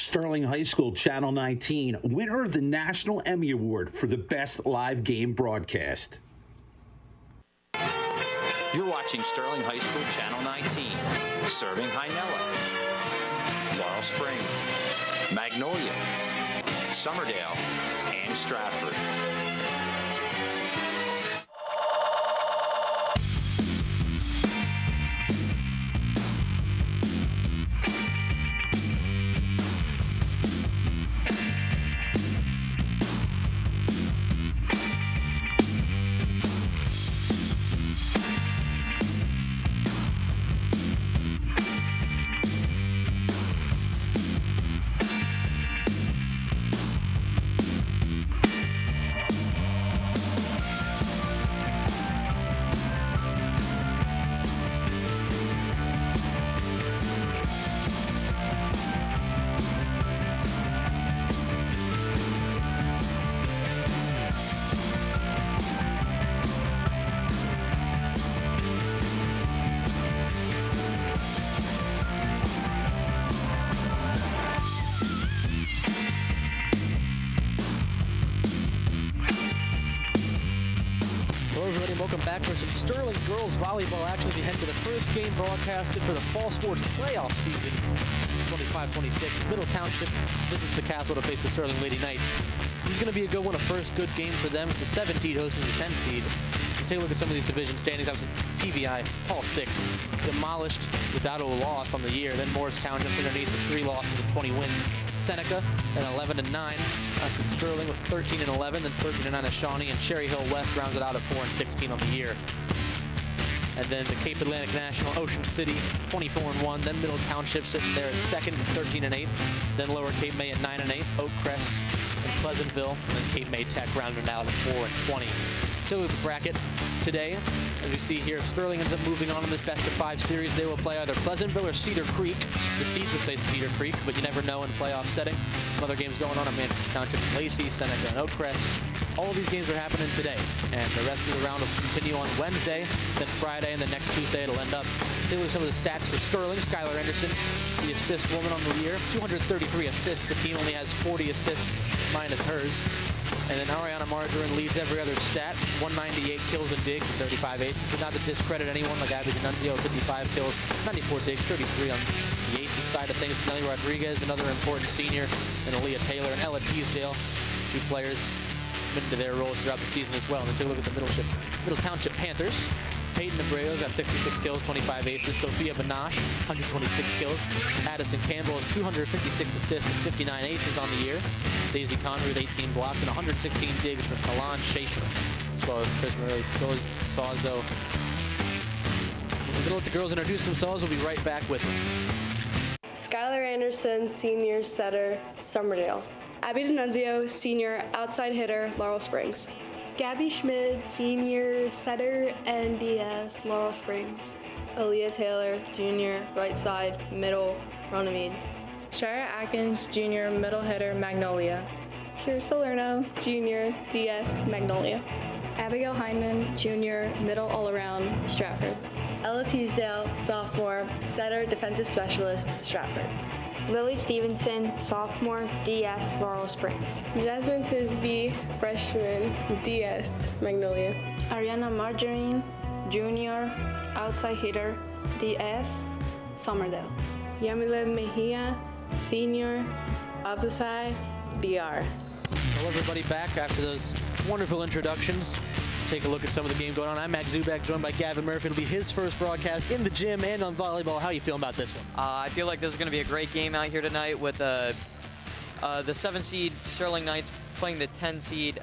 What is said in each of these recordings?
Sterling High School, Channel 19, winner of the National Emmy Award for the Best Live Game Broadcast. You're watching Sterling High School, Channel 19, serving Hynella, Laurel Springs, Magnolia, Summerdale, and Stratford. Welcome back for some Sterling girls volleyball action. We head to the first game broadcasted for the fall sports playoff season 25-26. Middle Township visits the Castle to face the Sterling Lady Knights. This is going to be a good one, a first good game for them. It's the 7 seed hosting the 10 seed. We'll take a look at some of these division standings. Obviously, PVI, Paul 6, demolished without a loss on the year. Then Morristown just underneath with 3 losses and 20 wins. Seneca at 11-9. St. Sterling with 13-11, then 13-9 at Shawnee, and Cherry Hill West rounds it out at 4-16 on the year. And then the Cape Atlantic National, Ocean City, 24-1. Then Middle Township sitting there at second, 13-8. Then Lower Cape May at 9-8. Oak Crest and Pleasantville, and then Cape May Tech rounding out at 4-20. So with the bracket today, as you see here, if Sterling ends up moving on in this best-of-5 series, they will play either Pleasantville or Cedar Creek. The seeds would say Cedar Creek, but you never know in playoff setting. Some other games going on at Manchester Township, Lacey, Seneca, and Oak Crest. All of these games are happening today, and the rest of the round will continue on Wednesday, then Friday, and then next Tuesday it'll end up. Take a look at some of the stats for Sterling. Skylar Anderson, the assist woman on the year, 233 assists. The team only has 40 assists minus hers. And then Ariana Margarine leads every other stat, 198 kills and digs and 35 aces. But not to discredit anyone like Abby D'Annunzio, 55 kills, 94 digs, 33 on the aces side of things. Nelly Rodriguez, another important senior, and Aaliyah Taylor and Ella Teasdale, 2 players into their roles throughout the season as well. And then take a look at the Middle Township Panthers. Peyton Abreu got 66 kills, 25 aces. Sophia Banache, 126 kills. Addison Campbell has 256 assists and 59 aces on the year. Daisy Connery with 18 blocks and 116 digs from Kalan Schaefer, as well as Chris Murray, Sauzo. We're going to let the girls introduce themselves. We'll be right back with them. Skylar Anderson, senior setter, Summerdale. Abby D'Annunzio, senior outside hitter, Laurel Springs. Gabby Schmid, senior setter, NDS, Laurel Springs. Aaliyah Taylor, junior, right side, middle, Runnymede. Shara Atkins, junior, middle hitter, Magnolia. Kira Salerno, junior, DS, Magnolia. Abigail Heineman, junior, middle all-around, Stratford. Ella Teasdale, sophomore, setter, defensive specialist, Stratford. Lily Stevenson, sophomore, DS, Laurel Springs. Jasmine Tisby, freshman, DS, Magnolia. Ariana Margarine, junior, outside hitter, DS, Summerdale. Yamilet Mejia, senior, opposite, DR. Hello everybody, back after those wonderful introductions. Take a look at some of the game going on. I'm Max Zubak, joined by Gavin Murphy. It'll be his first broadcast in the gym and on volleyball. How are you feeling about this one? I feel like this is going to be a great game out here tonight with the 7 seed Sterling Knights playing the 10 seed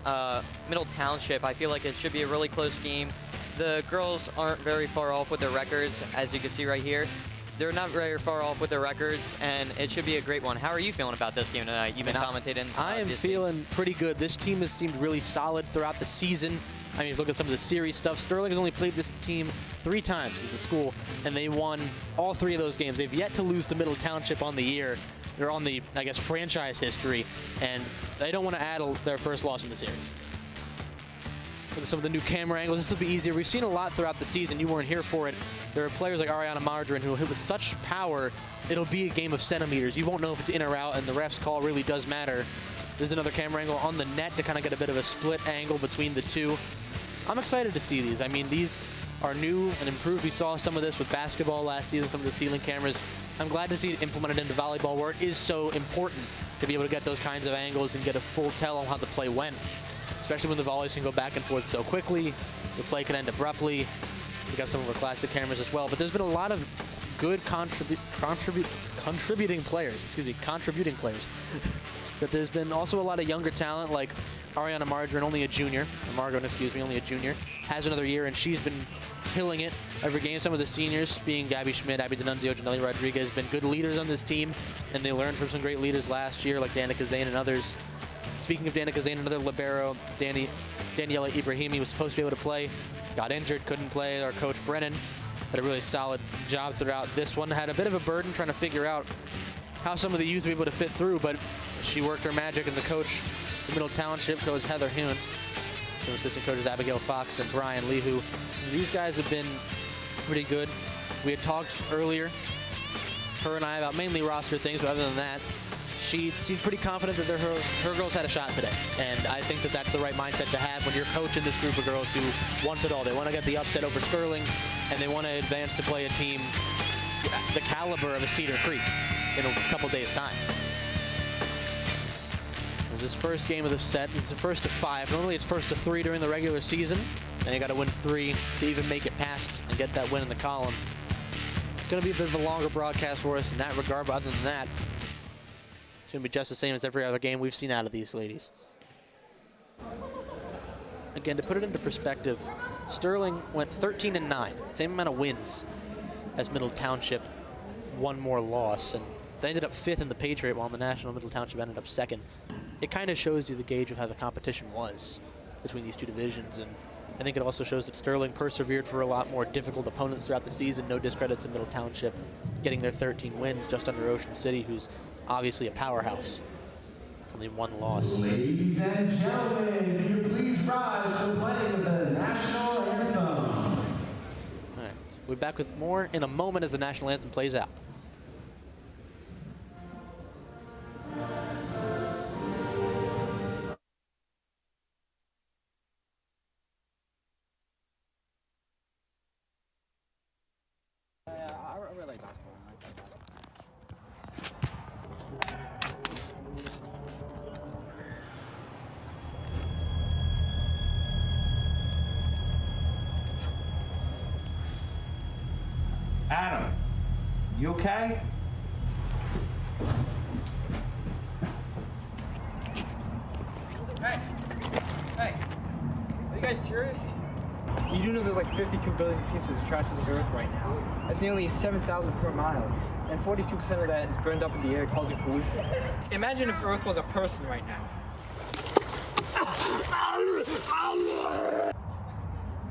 Middle Township. I feel like it should be a really close game. The girls aren't very far off with their records, as you can see right here. They're not very far off with their records, and it should be a great one. How are you feeling about this game tonight? You've been commentating. I am feeling pretty good. This team has seemed really solid throughout the season. I mean, look at some of the series stuff. Sterling has only played this team 3 times as a school, and they won all 3 of those games. They've yet to lose to Middle Township on the year. They're on the, I guess, franchise history, and they don't want to add their first loss in the series. Look at some of the new camera angles. This will be easier. We've seen a lot throughout the season. You weren't here for it. There are players like Ariana Margarine who hit with such power, it'll be a game of centimeters. You won't know if it's in or out, and the ref's call really does matter. This is another camera angle on the net to kind of get a bit of a split angle between the two. I'm excited to see these. I mean, these are new and improved. We saw some of this with basketball last season, some of the ceiling cameras. I'm glad to see it implemented into volleyball, where it is so important to be able to get those kinds of angles and get a full tell on how the play went, especially when the volleys can go back and forth so quickly. The play can end abruptly. We got some of our classic cameras as well, but there's been a lot of good contributing players. But there's been also a lot of younger talent, like Ariana Margarine, only a junior, only a junior, has another year, and she's been killing it every game. Some of the seniors, being Gabby Schmidt, Abby D'Annunzio, Janelli Rodriguez, been good leaders on this team, and they learned from some great leaders last year, like Danica Zane and others. Speaking of Danica Zane, another libero, Daniela Ibrahimi, was supposed to be able to play, got injured, couldn't play. Our coach Brennan had a really solid job throughout this one. Had a bit of a burden trying to figure out how some of the youth were able to fit through, but she worked her magic, and the coach, the Middle Township coach Heather Hoon, some assistant coaches Abigail Fox and Brian Lehu. These guys have been pretty good. We had talked earlier, her and I, about mainly roster things, but other than that, she seemed pretty confident that her girls had a shot today. And I think that that's the right mindset to have when you're coaching this group of girls who wants it all. They want to get the upset over Sterling, and they want to advance to play a team the caliber of a Cedar Creek in a couple days' time. This is first game of the set. This is the first to 5. Normally it's first to 3 during the regular season, and you got to win 3 to even make it past and get that win in the column. It's going to be a bit of a longer broadcast for us in that regard, but other than that, it's going to be just the same as every other game we've seen out of these ladies. Again, to put it into perspective, Sterling went 13-9, same amount of wins as Middle Township, one more loss, and they ended up 5th in the Patriot, while in the National Middle Township ended up 2nd. It kind of shows you the gauge of how the competition was between these two divisions, and I think it also shows that Sterling persevered for a lot more difficult opponents throughout the season. No discredit to Middle Township getting their 13 wins just under Ocean City, who's obviously a powerhouse. Only 1 loss. Ladies and gentlemen, can you please rise for playing with the national anthem? All right, we'll be back with more in a moment as the national anthem plays out. Adam, you okay? Hey, are you guys serious? You do know there's like 52 billion pieces of trash in the earth right now. That's nearly 7,000 per mile. And 42% of that is burned up in the air, causing pollution. Imagine if Earth was a person right now.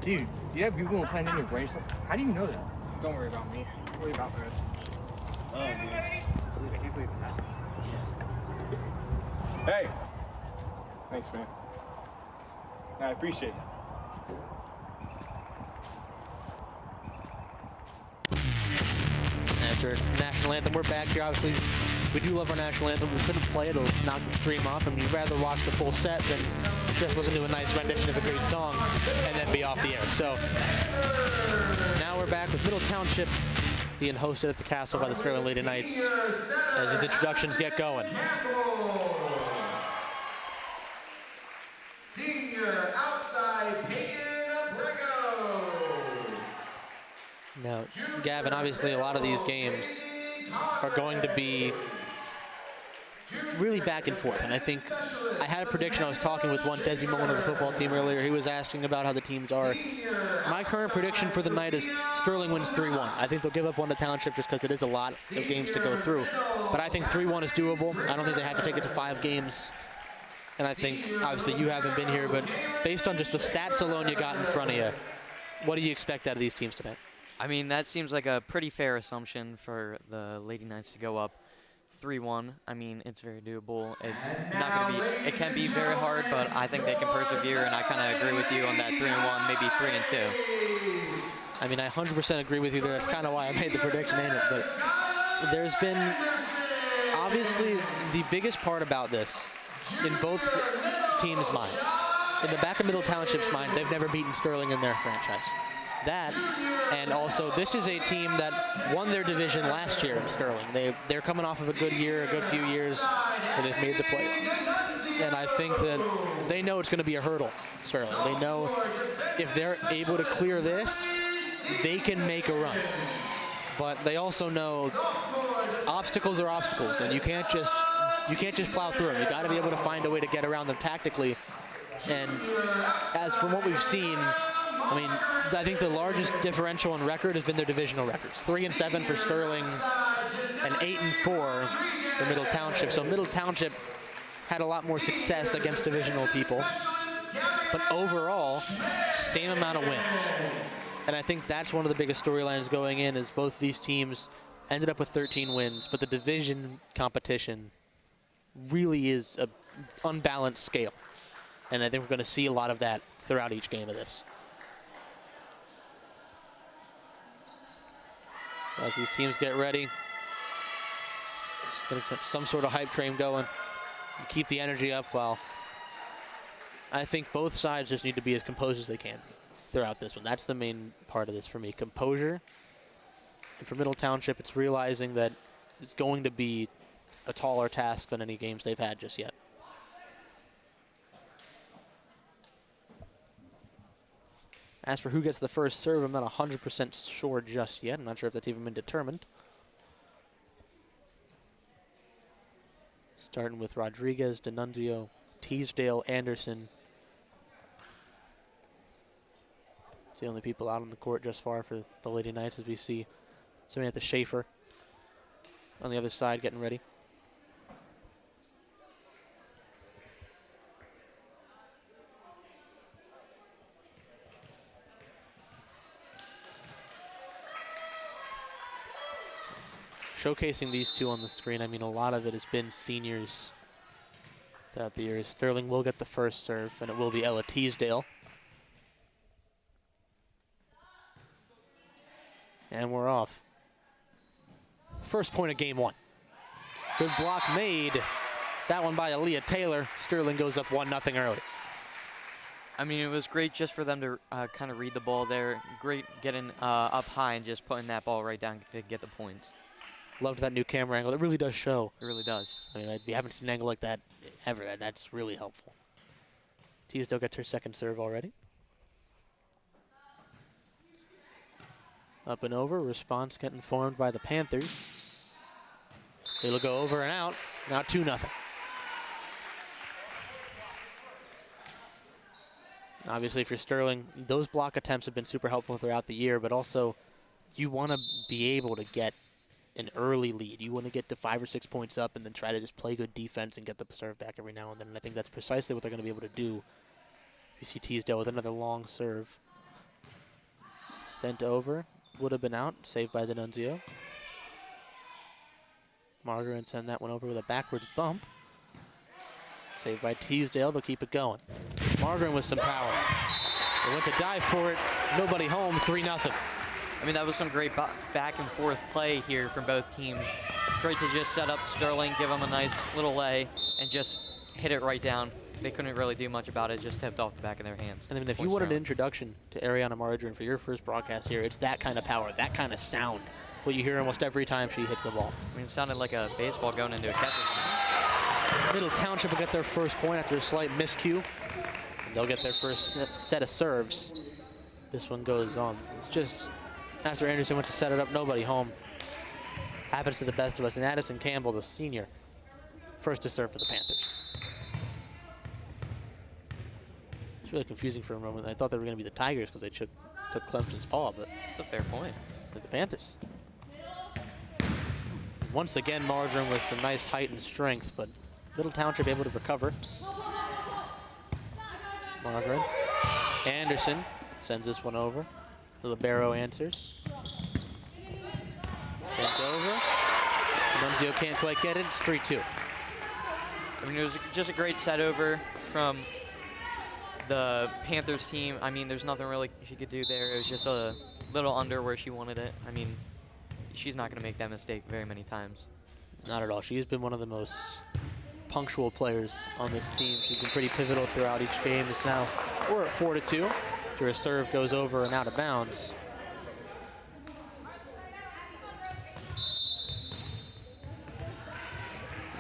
Dude, do you have Google and Planet in your brain? How do you know that? Don't worry about me. Worry about Earth. Oh, man. I can't believe that. Hey! Thanks, man. I appreciate it. After national anthem, we're back here. Obviously, we do love our national anthem. We couldn't play it, it'll knock the stream off, and we'd rather watch the full set than just listen to a nice rendition of a great song and then be off the air. So now we're back with Middle Township being hosted at the Castle by the Sterling Lady Knights as these introductions get going. Senior outside Peyton Abrego. Now, Gavin, obviously a lot of these games are going to be really back and forth, and I think I had a prediction. I was talking with one Desi Mullen of the football team earlier. He was asking about how the teams are. My current prediction for the night is Sterling wins 3-1. I think they'll give up 1 to Township just because it is a lot of games to go through, but I think 3-1 is doable. I don't think they have to take it to 5 games. And I think, obviously, you haven't been here, but based on just the stats alone you got in front of you, what do you expect out of these teams tonight? I mean, that seems like a pretty fair assumption for the Lady Knights to go up 3-1. I mean, it's very doable. It's not going to be, it can be very hard, but I think they can persevere, and I kind of agree with you on that 3-1, maybe 3-2. I mean, I 100% agree with you there. That's kind of why I made the prediction in it. But there's been, obviously, the biggest part about this in both teams' minds. In the back of Middle Township's mind, they've never beaten Sterling in their franchise. That, and also this is a team that won their division last year in Sterling. They're coming off of a good year, a good few years, where they've made the playoffs. And I think that they know it's going to be a hurdle, Sterling. They know if they're able to clear this, they can make a run. But they also know obstacles are obstacles, and you can't just plow through them. You got to be able to find a way to get around them tactically. And as from what we've seen, I mean, I think the largest differential in record has been their divisional records. 3-7 for Sterling and 8-4 for Middle Township. So Middle Township had a lot more success against divisional people. But overall, same amount of wins. And I think that's one of the biggest storylines going in, is both these teams ended up with 13 wins, but the division competition really is an unbalanced scale. And I think we're going to see a lot of that throughout each game of this. So as these teams get ready, just going to keep some sort of hype train going and keep the energy up, while I think both sides just need to be as composed as they can be throughout this one. That's the main part of this for me, composure. And for Middle Township, it's realizing that it's going to be a taller task than any games they've had just yet. As for who gets the first serve, I'm not 100% sure just yet. I'm not sure if that's even been determined. Starting with Rodriguez, D'Annunzio, Teasdale, Anderson. It's the only people out on the court just far for the Lady Knights, as we see Samantha Schaefer on the other side getting ready. Showcasing these two on the screen, I mean, a lot of it has been seniors throughout the years. Sterling will get the first serve, and it will be Ella Teasdale. And we're off. First point of game one. Good block made. That one by Aaliyah Taylor. Sterling goes up 1-0 early. I mean, it was great just for them to kind of read the ball there. Great getting up high and just putting that ball right down to get the points. Loved that new camera angle. It really does show. It really does. I mean, we haven't seen an angle like that ever. That's really helpful. Teasdale gets her second serve already. Up and over. Response getting formed by the Panthers. It'll go over and out. Now 2-0. Obviously, for Sterling, those block attempts have been super helpful throughout the year, but also you want to be able to get an early lead. You want to get to 5 or 6 points up and then try to just play good defense and get the serve back every now and then. And I think that's precisely what they're going to be able to do. You see Teasdale with another long serve. Sent over. Would have been out. Saved by D'Annunzio. Margaret send that one over with a backwards bump. Saved by Teasdale. They'll keep it going. Margaret with some power. They went to dive for it. Nobody home. 3-0. I mean, that was some great back and forth play here from both teams. Great to just set up Sterling, give him a nice little lay, and just hit it right down. They couldn't really do much about it, just tipped off the back of their hands. And I mean, if you wanted an introduction to Ariana Margarine for your first broadcast here, it's that kind of power, that kind of sound, what you hear almost every time she hits the ball. I mean, it sounded like a baseball going into a catcher's. Middle Township will get their first point after a slight miscue. And they'll get their first set of serves. This one goes on. It's just, after Anderson went to set it up, nobody home. Happens to the best of us. And Addison Campbell, the senior, first to serve for the Panthers. It's really confusing for a moment. I thought they were going to be the Tigers because they took Clemson's paw, but it's a fair point. It's the Panthers. Once again, Margarine with some nice height and strength, but Middle Township able to recover. Margarine. Anderson sends this one over. The libero answers. Sent over. Nunzio can't quite get it. It's 3-2. I mean, it was just a great set over from the Panthers team. I mean, there's nothing really she could do there. It was just a little under where she wanted it. I mean, she's not going to make that mistake very many times. Not at all. She's been one of the most punctual players on this team. She's been pretty pivotal throughout each game. It's now we're at 4-2 after a serve goes over and out of bounds.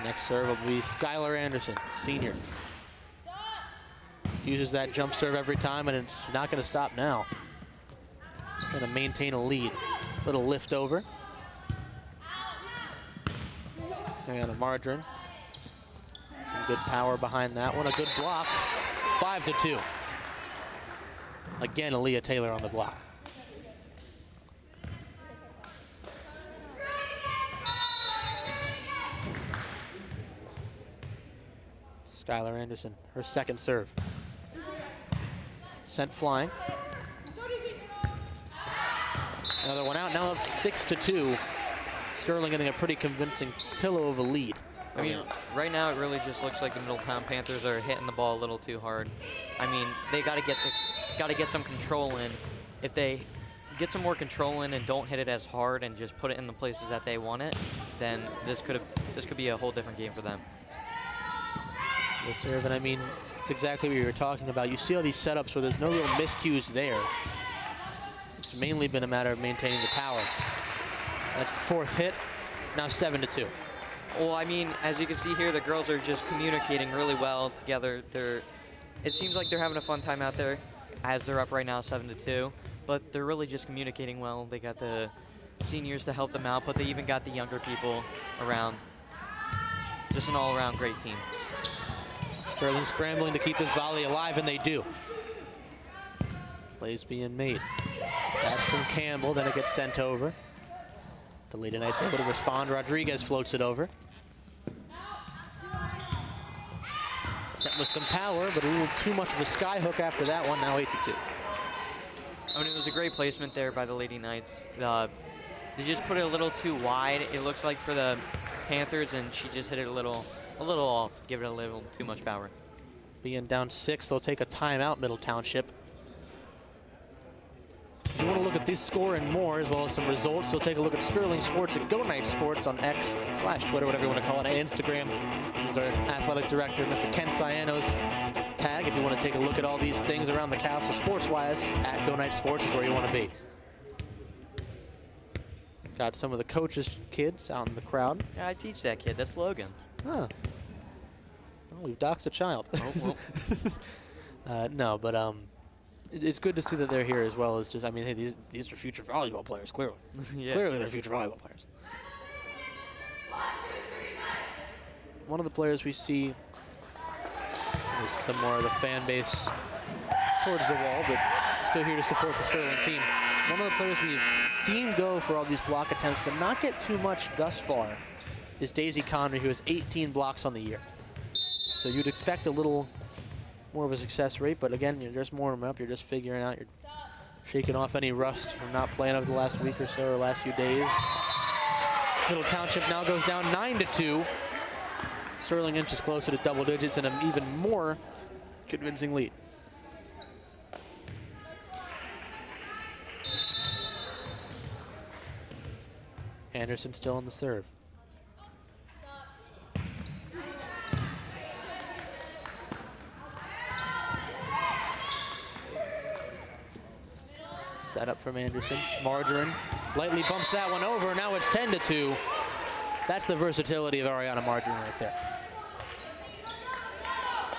Next serve will be Skylar Anderson, senior. Uses that jump serve every time, and it's not going to stop now. Trying to maintain a lead. Little lift over. And Margarine. Some good power behind that one. A good block. 5-2. Again, Aaliyah Taylor on the block. Skylar Anderson, her second serve. Sent flying. Another one out, now up 6-2. Sterling getting a pretty convincing pillow of a lead. I mean, right now it really just looks like the Middletown Panthers are hitting the ball a little too hard. I mean, they got to get some control in. If they get some more control in and don't hit it as hard and just put it in the places that they want it, then this could be a whole different game for them. They serve, and I mean, it's exactly what you were talking about. You see all these setups where there's no real miscues there. It's mainly been a matter of maintaining the power. That's the fourth hit, now 7-2. Well, I mean, as you can see here, the girls are just communicating really well together. It seems like they're having a fun time out there as they're up right now 7-2, but they're really just communicating well. They got the seniors to help them out, but they even got the younger people around. Just an all-around great team. Sterling scrambling to keep this volley alive, and they do. Plays being made. That's from Campbell, then it gets sent over. The Lady Knights able to respond. Rodriguez floats it over. Sent with some power, but a little too much of a sky hook after that one, now 8-2. I mean, it was a great placement there by the Lady Knights. They just put it a little too wide, it looks like, for the Panthers, and she just hit it a little off, give it a little too much power. Being down 6, they'll take a timeout, Middle Township. If you want to look at this score and more, as well as some results, so take a look at Sterling Sports at Go Knight Sports on X/Twitter, whatever you want to call it, and Instagram. This is our athletic director, Mr. Ken Ciano's tag. If you want to take a look at all these things around the castle sports-wise, at Go Knight Sports is where you want to be. Got some of the coaches' kids out in the crowd. Yeah, I teach that kid. That's Logan. Huh. Well, we've doxed a child. Oh, well. No, but it's good to see that they're here, as well as just, I mean, hey, these are future volleyball players, clearly. Yeah. Clearly they're future volleyball players. One of the players we see is some more of the fan base towards the wall, but still here to support the Sterling team. One of the players we've seen go for all these block attempts, but not get too much thus far, is Daisy Connery, who has 18 blocks on the year. So you'd expect a little more of a success rate, but again, you're just warming up. You're just figuring out. You're shaking off any rust from not playing over the last week or so, or last few days. Middle Township now goes down 9-2. Sterling inches closer to double digits and an even more convincing lead. Anderson still on the serve. Set up from Anderson. Margarine lightly bumps that one over. Now it's 10-2. That's the versatility of Ariana Margarine right there.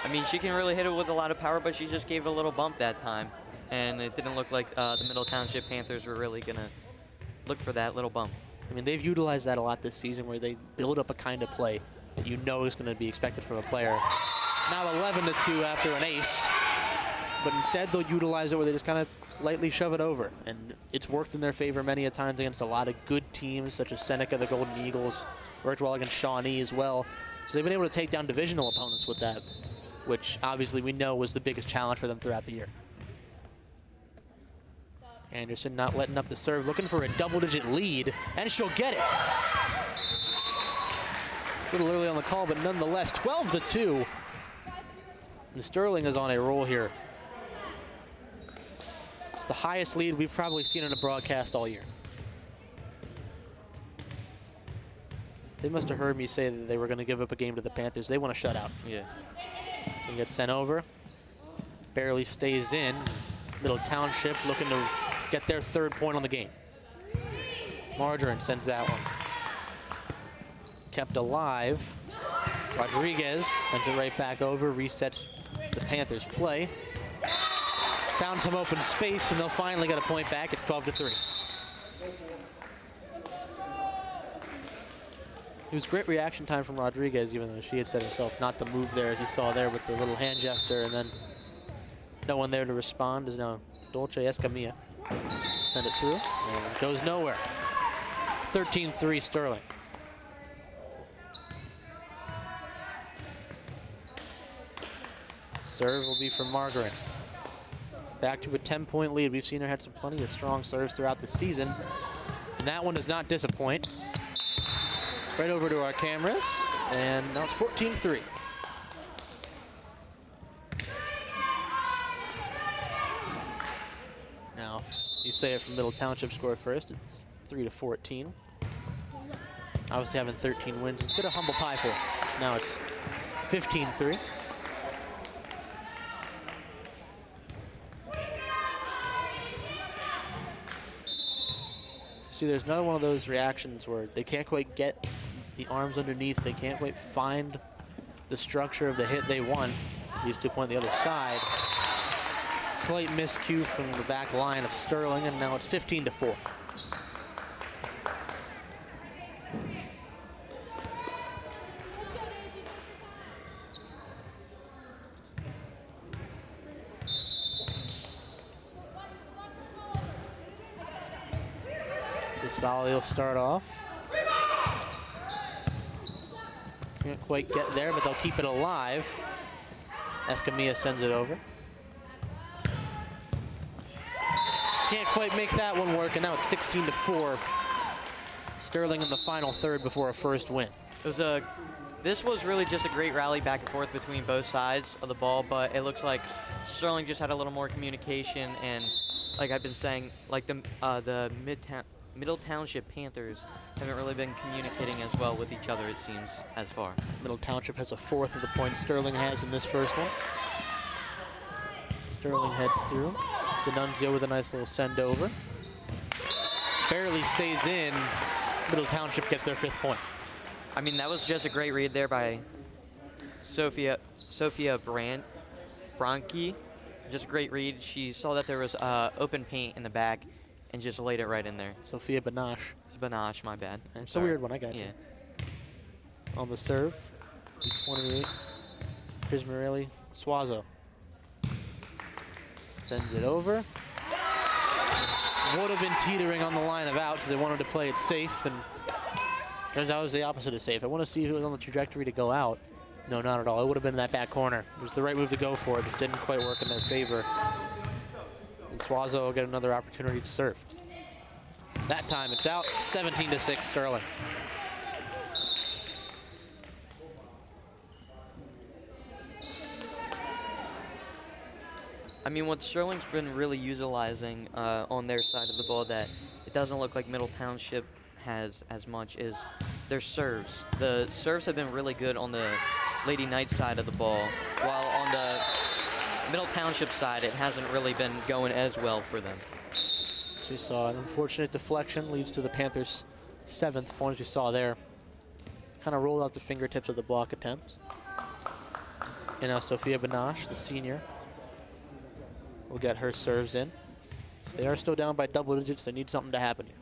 I mean, she can really hit it with a lot of power, but she just gave it a little bump that time. And it didn't look like the Middle Township Panthers were really going to look for that little bump. I mean, they've utilized that a lot this season, where they build up a kind of play that you know is going to be expected from a player. Now 11-2 after an ace. But instead, they'll utilize it where they just kind of lightly shove it over. And it's worked in their favor many a times against a lot of good teams, such as Seneca, the Golden Eagles, worked well against Shawnee as well. So they've been able to take down divisional opponents with that, which obviously we know was the biggest challenge for them throughout the year. Anderson not letting up the serve, looking for a double-digit lead, and she'll get it. A little early on the call, but nonetheless, 12-2. And Sterling is on a roll here. It's the highest lead we've probably seen in a broadcast all year. They must have heard me say that they were going to give up a game to the Panthers. They want to shut out. Yeah. So he gets sent over. Barely stays in. Middle Township looking to get their 3rd point on the game. Margarine sends that one. Kept alive. Rodriguez sends it right back over, resets the Panthers' play. Found some open space, and they'll finally get a point back. It's 12-3. It was great reaction time from Rodriguez, even though she had said herself not to move there, as you saw there with the little hand gesture, and then no one there to respond is now Dolce Escamilla. Send it through, and it goes nowhere. 13-3 Sterling. Serve will be from Margaret. Back to a 10-point lead. We've seen her had plenty of strong serves throughout the season, and that one does not disappoint. Right over to our cameras, and now it's 14-3. Now, if you say it from Middle Township score first, it's 3-14. Obviously having 13 wins, it's a bit of humble pie for them. So now it's 15-3. See, there's another one of those reactions where they can't quite get the arms underneath. They can't quite find the structure of the hit they want. These 2 point the other side. Slight miscue from the back line of Sterling, and now it's 15-4. This volley will start off. Can't quite get there, but they'll keep it alive. Escamilla sends it over. Can't quite make that one work, and now it's 16-4. Sterling in the final third before a first win. This was really just a great rally back and forth between both sides of the ball, but it looks like Sterling just had a little more communication, and like I've been saying, like the Middle Township Panthers haven't really been communicating as well with each other, it seems, as far. Middle Township has a 4th of the points Sterling has in this first one. Sterling heads through. D'Annunzio with a nice little send over. Barely stays in. Middle Township gets their 5th point. I mean, that was just a great read there by Sophia Branke. Just a great read. She saw that there was open paint in the back and just laid it right in there. Sophia Banache. Banache, my bad. It's a weird one, I got you. On the serve, B28, Prismarelli, Suazo. Sends it over. Would have been teetering on the line of out, so they wanted to play it safe, and turns out it was the opposite of safe. I want to see if it was on the trajectory to go out. No, not at all. It would have been in that back corner. It was the right move to go for. It just didn't quite work in their favor. And Suazo will get another opportunity to serve. That time it's out, 17-6 Sterling. I mean, what Sterling's been really utilizing on their side of the ball that it doesn't look like Middle Township has as much is their serves. The serves have been really good on the Lady Knights side of the ball, while on the Middle Township side, it hasn't really been going as well for them. So we saw an unfortunate deflection, leads to the Panthers' 7th point, as we saw there. Kind of rolled out the fingertips of the block attempts. And now Sophia Banache, the senior, will get her serves in. So they are still down by double digits. They need something to happen here.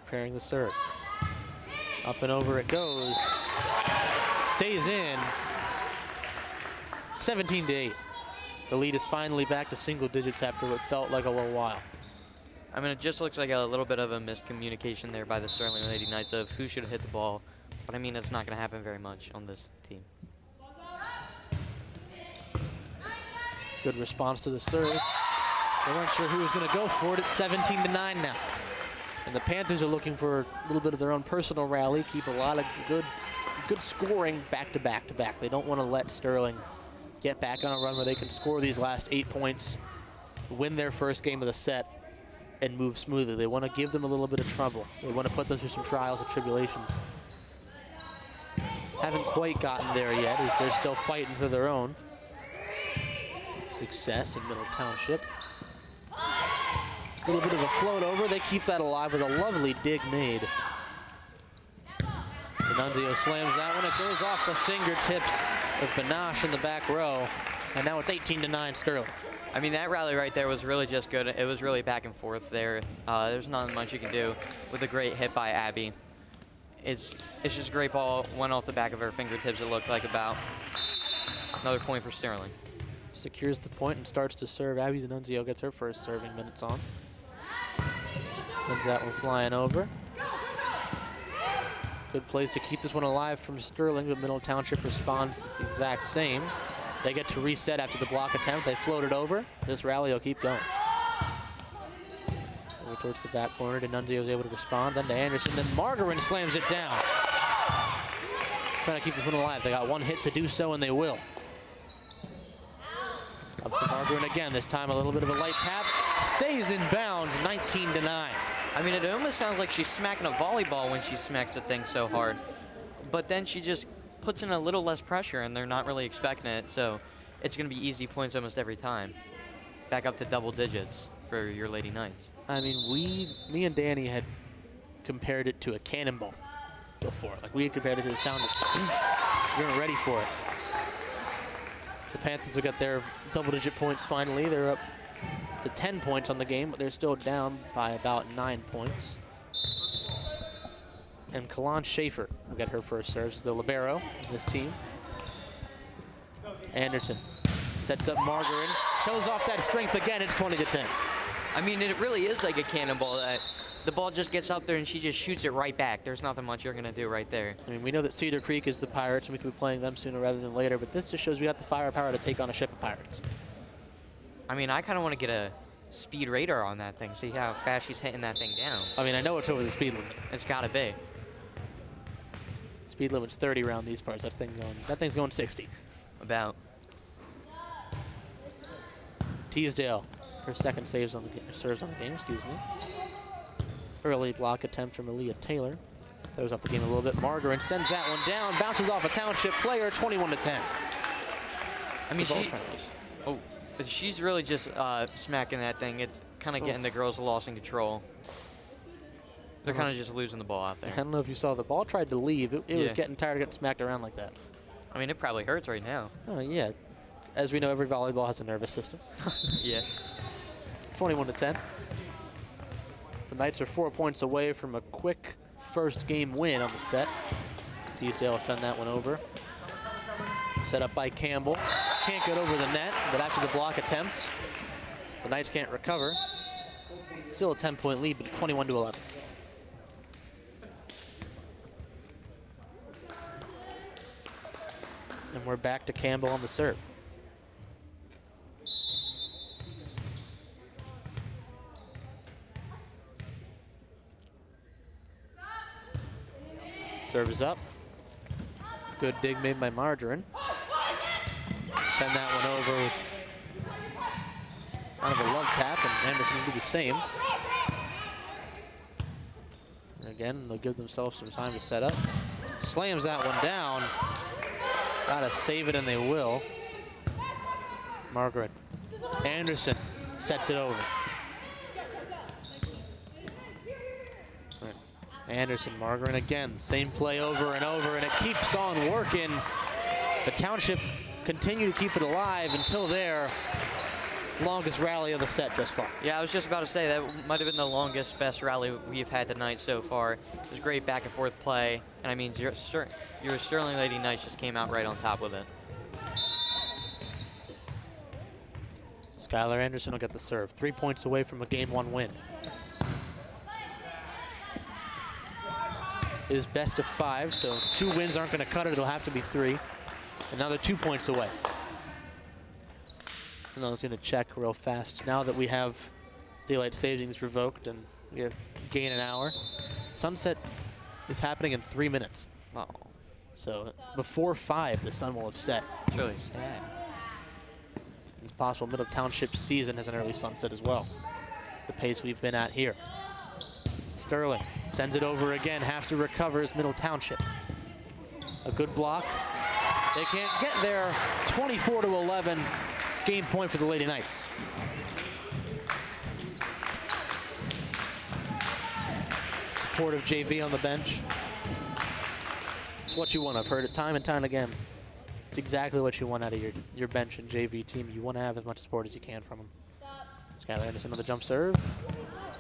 Preparing the serve. Up and over it goes. Stays in. 17-8. The lead is finally back to single digits after what felt like a little while. I mean, it just looks like a little bit of a miscommunication there by the Sterling Lady Knights of who should have hit the ball. But I mean, it's not going to happen very much on this team. Good response to the serve. They weren't sure who was going to go for it. It's 17-9 now. And the Panthers are looking for a little bit of their own personal rally, keep a lot of good scoring back to back to back. They don't want to let Sterling get back on a run where they can score these last 8 points, win their first game of the set, and move smoothly. They want to give them a little bit of trouble. They want to put them through some trials and tribulations. Haven't quite gotten there yet, as they're still fighting for their own success in Middle Township. A little bit of a float over. They keep that alive with a lovely dig made. D'Annunzio slams that one. It goes off the fingertips of Banache in the back row. And now it's 18-9 Sterling. I mean, that rally right there was really just good. It was really back and forth there. There's not much you can do with a great hit by Abby. It's just a great ball. Went off the back of her fingertips, it looked like. About another point for Sterling. Secures the point and starts to serve. Abby D'Annunzio gets her first serving minutes on. Sends that one flying over. Good plays to keep this one alive from Sterling, but Middle Township responds the exact same. They get to reset after the block attempt. They float it over. This rally will keep going. Over towards the back corner. D'Annunzio is able to respond. Then to Anderson. Then Margarin slams it down. Trying to keep this one alive. They got one hit to do so, and they will. Up to Margarin again. This time a little bit of a light tap. Stays in bounds, 19-9. I mean, it almost sounds like she's smacking a volleyball when she smacks the thing so hard. But then she just puts in a little less pressure, and they're not really expecting it. So it's going to be easy points almost every time. Back up to double digits for your Lady Knights. I mean, me and Danny had compared it to a cannonball before. Like, we had compared it to the sound of we weren't ready for it. The Panthers have got their double-digit points finally. They're up to 10 points on the game, but they're still down by about 9 points. And Kalon Schaefer will get her first serves as the libero in this team. Anderson sets up Margarin, shows off that strength again. It's 20-10. I mean, it really is like a cannonball. That the ball just gets up there and she just shoots it right back. There's nothing much you're gonna do right there. I mean, we know that Cedar Creek is the Pirates, and we could be playing them sooner rather than later, but this just shows we got the firepower to take on a ship of Pirates. I mean, I kind of want to get a speed radar on that thing, see how fast she's hitting that thing down. I mean, I know it's over the speed limit. It's gotta be. Speed limit's 30 around these parts. That thing's going 60. About. Teasdale, her second serves on the game, excuse me. Early block attempt from Aaliyah Taylor. Throws off the game a little bit. Margarin sends that one down, bounces off a Township player, 21-10. I mean, she's really just smacking that thing. It's kind of getting the girls lost in control. They're kind of just losing the ball out there. I don't know if you saw, the ball tried to leave. It was getting tired of getting smacked around like that. I mean, it probably hurts right now. Oh, yeah. As we know, every volleyball has a nervous system. Yeah. 21-10. The Knights are 4 points away from a quick first game win on the set. Teasdale will send that one over. Set up by Campbell. Can't get over the net, but after the block attempt, the Knights can't recover. Still a 10-point lead, but it's 21-11. And we're back to Campbell on the serve. Serve is up. Good dig made by Margarin. Send that one over with kind of a love tap, and Anderson will do the same. And again, they'll give themselves some time to set up. Slams that one down. Gotta save it, and they will. Margarin. Anderson sets it over. Anderson, Margarin again, same play over and over, and it keeps on working. The Township continue to keep it alive until their longest rally of the set just far. Yeah, I was just about to say that might have been the longest, best rally we've had tonight so far. It was great back and forth play, and I mean, your Sterling Lady Knights just came out right on top with it. Skylar Anderson will get the serve. 3 points away from a Game 1 win. It is best of 5, so 2 wins aren't going to cut it. It'll have to be 3. Another 2 points away. And I was going to check real fast. Now that we have daylight savings revoked and we have gain an hour, sunset is happening in 3 minutes. Oh. So before 5, the sun will have set. It's really sad. It's possible Middle Township season has an early sunset as well. The pace we've been at here. Sterling sends it over again, has to recover as Middle Township. A good block. They can't get there. 24-11. It's game point for the Lady Knights. Supportive JV on the bench. It's what you want. I've heard it time and time again. It's exactly what you want out of your bench and JV team. You want to have as much support as you can from them. Skylar Anderson on the jump serve.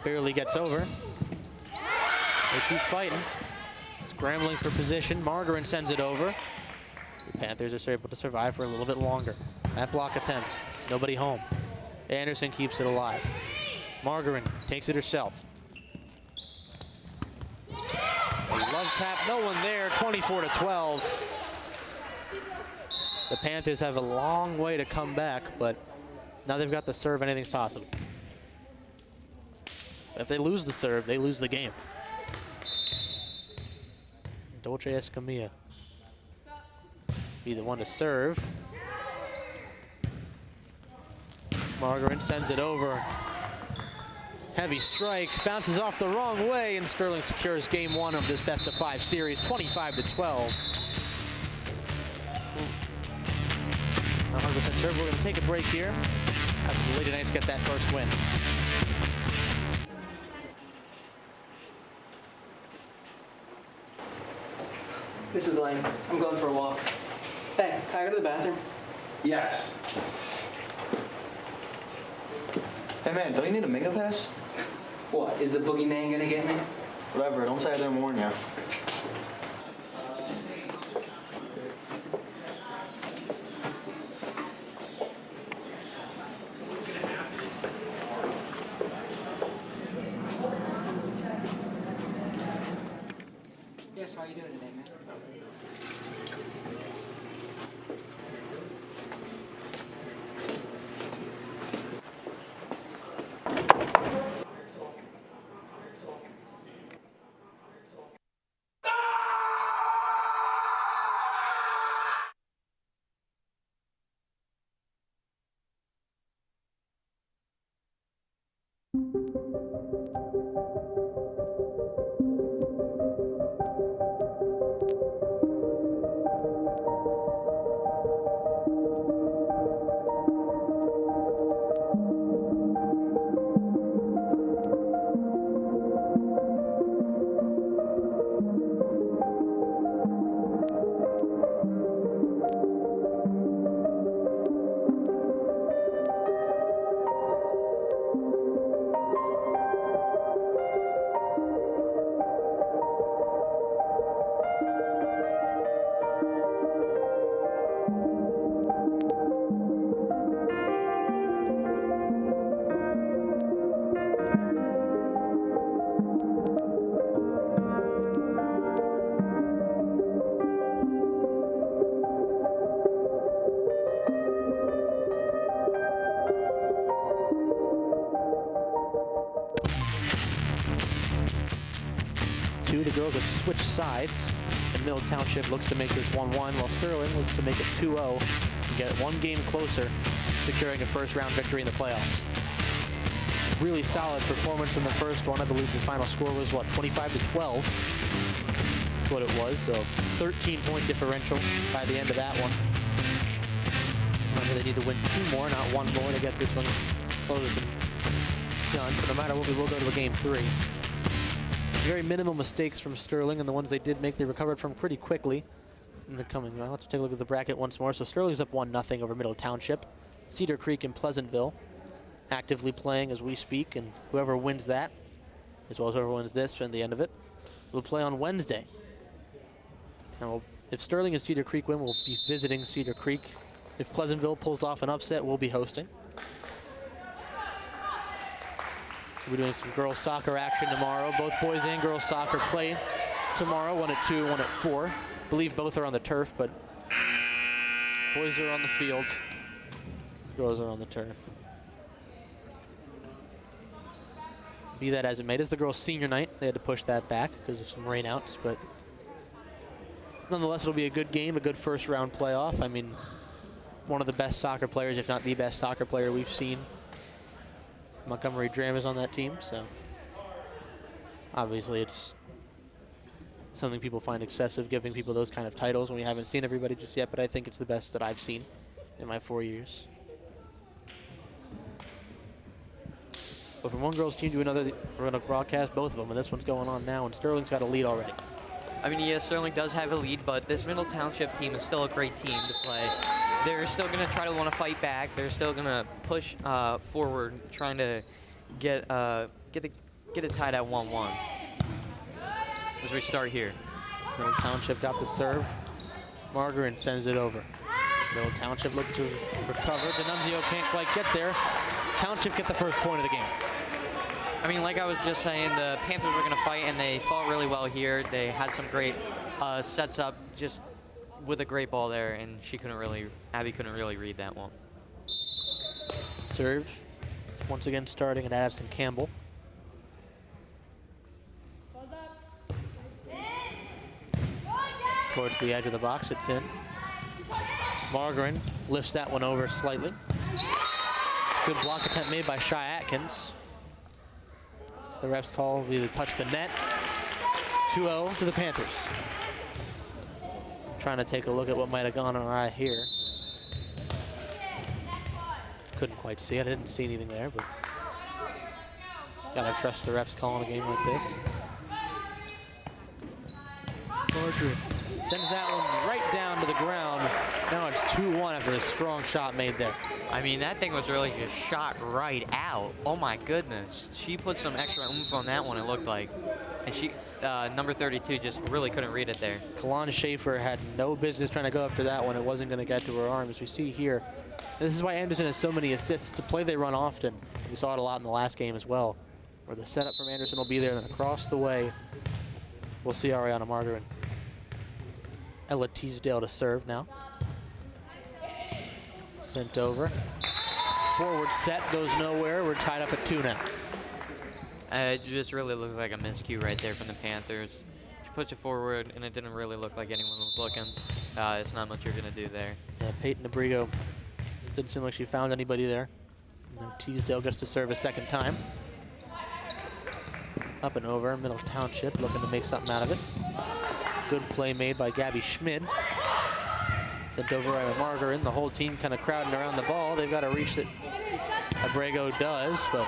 Barely gets over. They keep fighting. Scrambling for position. Margarin sends it over. The Panthers are able to survive for a little bit longer. That block attempt. Nobody home. Anderson keeps it alive. Margarin takes it herself. A love tap. No one there. 24-12. The Panthers have a long way to come back, but now they've got the serve, anything's possible. If they lose the serve, they lose the game. Dolce Escamilla be the one to serve. Margarin sends it over. Heavy strike, bounces off the wrong way, and Sterling secures game 1 of this best-of-5 series, 25-12. Not 100% sure. We're going to take a break here after the Lady Knights get that first win. This is lame. I'm going for a walk. Hey, can I go to the bathroom? Yes. Hey man, don't you need a Mingo pass? What, is the boogeyman gonna get me? Whatever, don't say I didn't warn you. Yes, how are you doing today, man? The girls have switched sides, and Middle Township looks to make this 1-1, while Sterling looks to make it 2-0 and get one game closer to securing a first-round victory in the playoffs. Really solid performance in the first one. I believe the final score was, what, 25-12? That's what it was, so 13-point differential by the end of that one. Remember, they need to win 2 more, not 1 more, to get this one closed and done. So no matter what, we will go to a game 3. Very minimal mistakes from Sterling, and the ones they did make, they recovered from pretty quickly in the coming. Well, let's take a look at the bracket once more. So Sterling's up 1-0 over Middle Township. Cedar Creek and Pleasantville actively playing as we speak, and whoever wins that, as well as whoever wins this and the end of it, will play on Wednesday. Now, if Sterling and Cedar Creek win, we'll be visiting Cedar Creek. If Pleasantville pulls off an upset, we'll be hosting. We're doing some girls soccer action tomorrow. Both boys and girls soccer play tomorrow, 1 at 2, 1 at 4. I believe both are on the turf, but boys are on the field. Girls are on the turf. Be that as it may, it is the girls' senior night. They had to push that back because of some rainouts, but nonetheless, it'll be a good game, a good first round playoff. I mean, one of the best soccer players, if not the best soccer player we've seen. Montgomery Dram is on that team, so obviously it's something people find excessive, giving people those kind of titles when we haven't seen everybody just yet, but I think it's the best that I've seen in my 4 years. But from one girls team to another, we're going to broadcast both of them, and this one's going on now, and Sterling's got a lead already. I mean, yeah, Sterling does have a lead, but this Middle Township team is still a great team to play. They're still going to try to want to fight back. They're still going to push forward, trying to get it tied at 1-1 as we start here. Middle Township got the serve. Margaret sends it over. Middle Township look to recover. D'Annunzio can't quite get there. Township get the first point of the game. I mean, like I was just saying, the Panthers were going to fight, and they fought really well here. They had some great sets up, just with a great ball there, and Abby couldn't really read that one. Serve. It's once again starting at Addison Campbell. Towards the edge of the box, it's in. Margaret lifts that one over slightly. Good block attempt made by Shy Atkins. The ref's call will be to touch the net. 2-0 to the Panthers. Trying to take a look at what might have gone awry here. Couldn't quite see it. I didn't see anything there, but gotta trust the ref's call in a game like this. Margaret sends that one right down to the ground. Now it's 2-1 after a strong shot made there. I mean, that thing was really just shot right out. Oh my goodness. She put some extra oomph on that one, it looked like. And she, number 32, just really couldn't read it there. Kalon Schaefer had no business trying to go after that one. It wasn't going to get to her arm, as we see here. This is why Anderson has so many assists. It's a play they run often. We saw it a lot in the last game as well, where the setup from Anderson will be there, and then across the way, we'll see Ariana Margaret. Ella Teasdale to serve now. Sent over. Forward set goes nowhere. We're tied up at 2 now. It just really looks like a miscue right there from the Panthers. She pushed it forward, and it didn't really look like anyone was looking. It's not much you're going to do there. Yeah, Peyton Abrigo didn't seem like she found anybody there. Now Teasdale gets to serve a second time. Up and over, Middle Township looking to make something out of it. Good play made by Gabby Schmid. Sent over by Margaret. The whole team kind of crowding around the ball. They've got a reach that Abrego does, but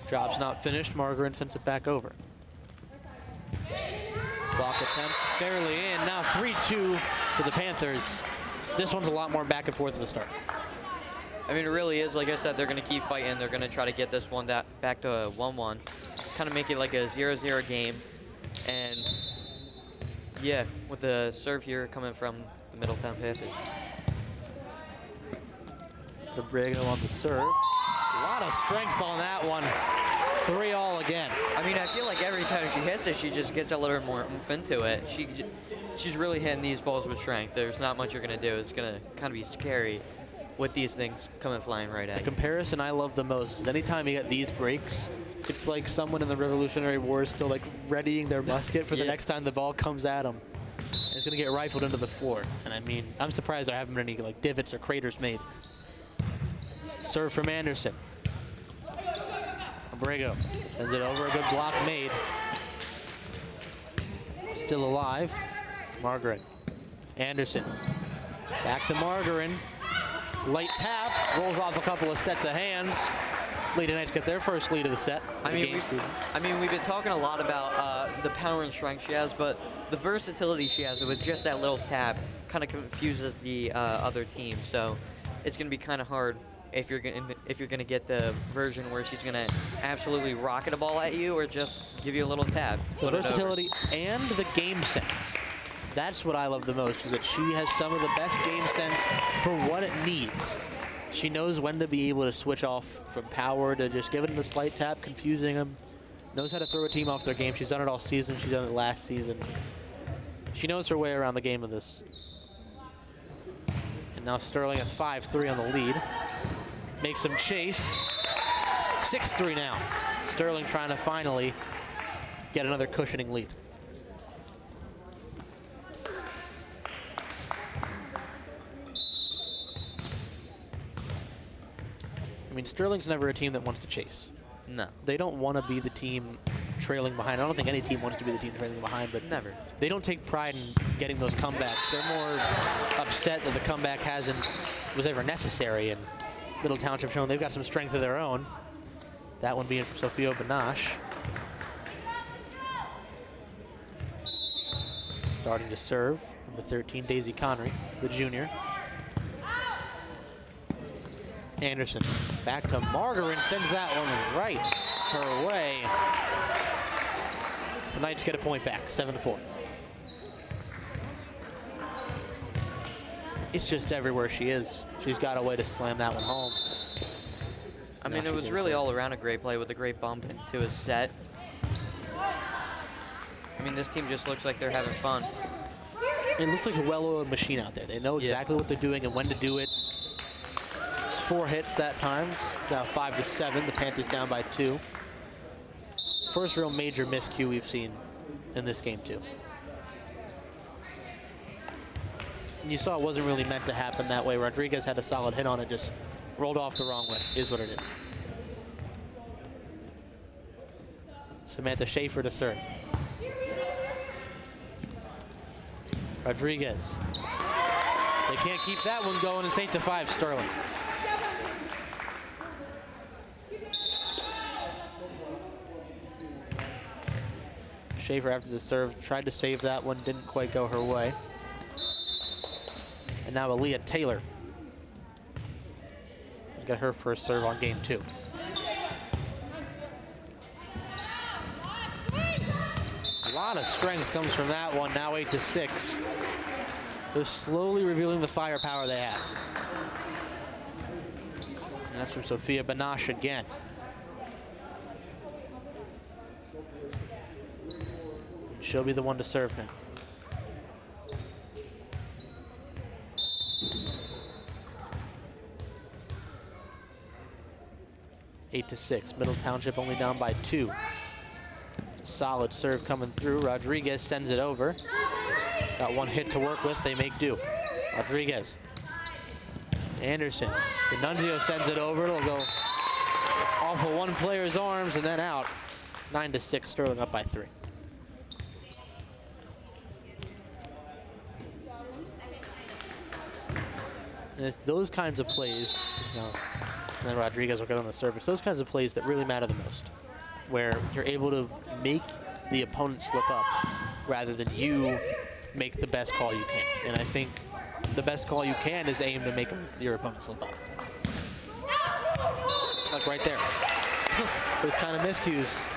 job's not finished. Margaret sends it back over. Block attempt, barely in. Now 3-2 for the Panthers. This one's a lot more back and forth at the start. I mean, it really is. Like I said, they're going to keep fighting. They're going to try to get this one back to a 1-1. Kind of make it like a 0-0 game. And yeah, with the serve here coming from the Middletown Panthers. Abrego on the serve. A lot of strength on that one. 3-all again. I mean, I feel like every time she hits it, she just gets a little more oomph into it. She's really hitting these balls with strength. There's not much you're going to do. It's going to kind of be scary with these things coming flying right at you. The comparison I love the most is anytime you get these breaks, it's like someone in the Revolutionary War is still like readying their musket for the next time the ball comes at them. And it's going to get rifled into the floor. And I mean, I'm surprised there haven't been any like divots or craters made. Serve from Anderson. Abrego sends it over, a good block made. Still alive. Margaret. Anderson. Back to Margaret. Light tap, rolls off a couple of sets of hands. Lady Knights get their first lead of the set. I mean, we've been talking a lot about the power and strength she has, but the versatility she has with just that little tap kind of confuses the other team. So it's going to be kind of hard if you're gonna get the version where she's gonna absolutely rocket a ball at you or just give you a little tap. The versatility and the game sense. That's what I love the most, is that she has some of the best game sense for what it needs. She knows when to be able to switch off from power to just giving them a slight tap, confusing them. Knows how to throw a team off their game. She's done it all season. She's done it last season. She knows her way around the game of this. And And now Sterling at 5-3 on the lead. Makes some chase. 6-3 now. Sterling trying to finally get another cushioning lead. I mean, Sterling's never a team that wants to chase. No. They don't want to be the team trailing behind. I don't think any team wants to be the team trailing behind, but never. They don't take pride in getting those comebacks. They're more upset that the comeback was ever necessary, and Middle Township showing they've got some strength of their own. That one being from Sophia Banache. Starting to serve, number 13, Daisy Connery, the junior. Anderson back to Margarin, sends that one right her way. The Knights get a point back, 7-4. It's just everywhere she is. She's got a way to slam that one home. I mean, it was really all around a great play with a great bump into a set. I mean, this team just looks like they're having fun. It looks like a well-oiled machine out there. They know exactly what they're doing and when to do it. 4 hits that time. Now 5-7. The Panthers down by 2. First real major miscue we've seen in this game too. And you saw it wasn't really meant to happen that way. Rodriguez had a solid hit on it, just rolled off the wrong way, is what it is. Samantha Schaefer to serve. Rodriguez. They can't keep that one going. It's 8-5 Sterling. Schaefer after the serve tried to save that one, didn't quite go her way. And now Aaliyah Taylor got her first serve on game 2. A lot of strength comes from that one, now 8-6. They're slowly revealing the firepower they have. And that's from Sophia Banache again. She'll be the one to serve now. Eight to 6. Middle Township only down by 2. It's a solid serve coming through. Rodriguez sends it over. Got one hit to work with. They make do. Rodriguez. Anderson. D'Annunzio sends it over. It'll go off of one player's arms and then out. 9-6. Sterling up by 3. And it's those kinds of plays, you know, and then Rodriguez will get on the service, those kinds of plays that really matter the most, where you're able to make the opponent slip up rather than you make the best call you can. And I think the best call you can is aim to make your opponent slip up. Like right there. Those kind of miscues,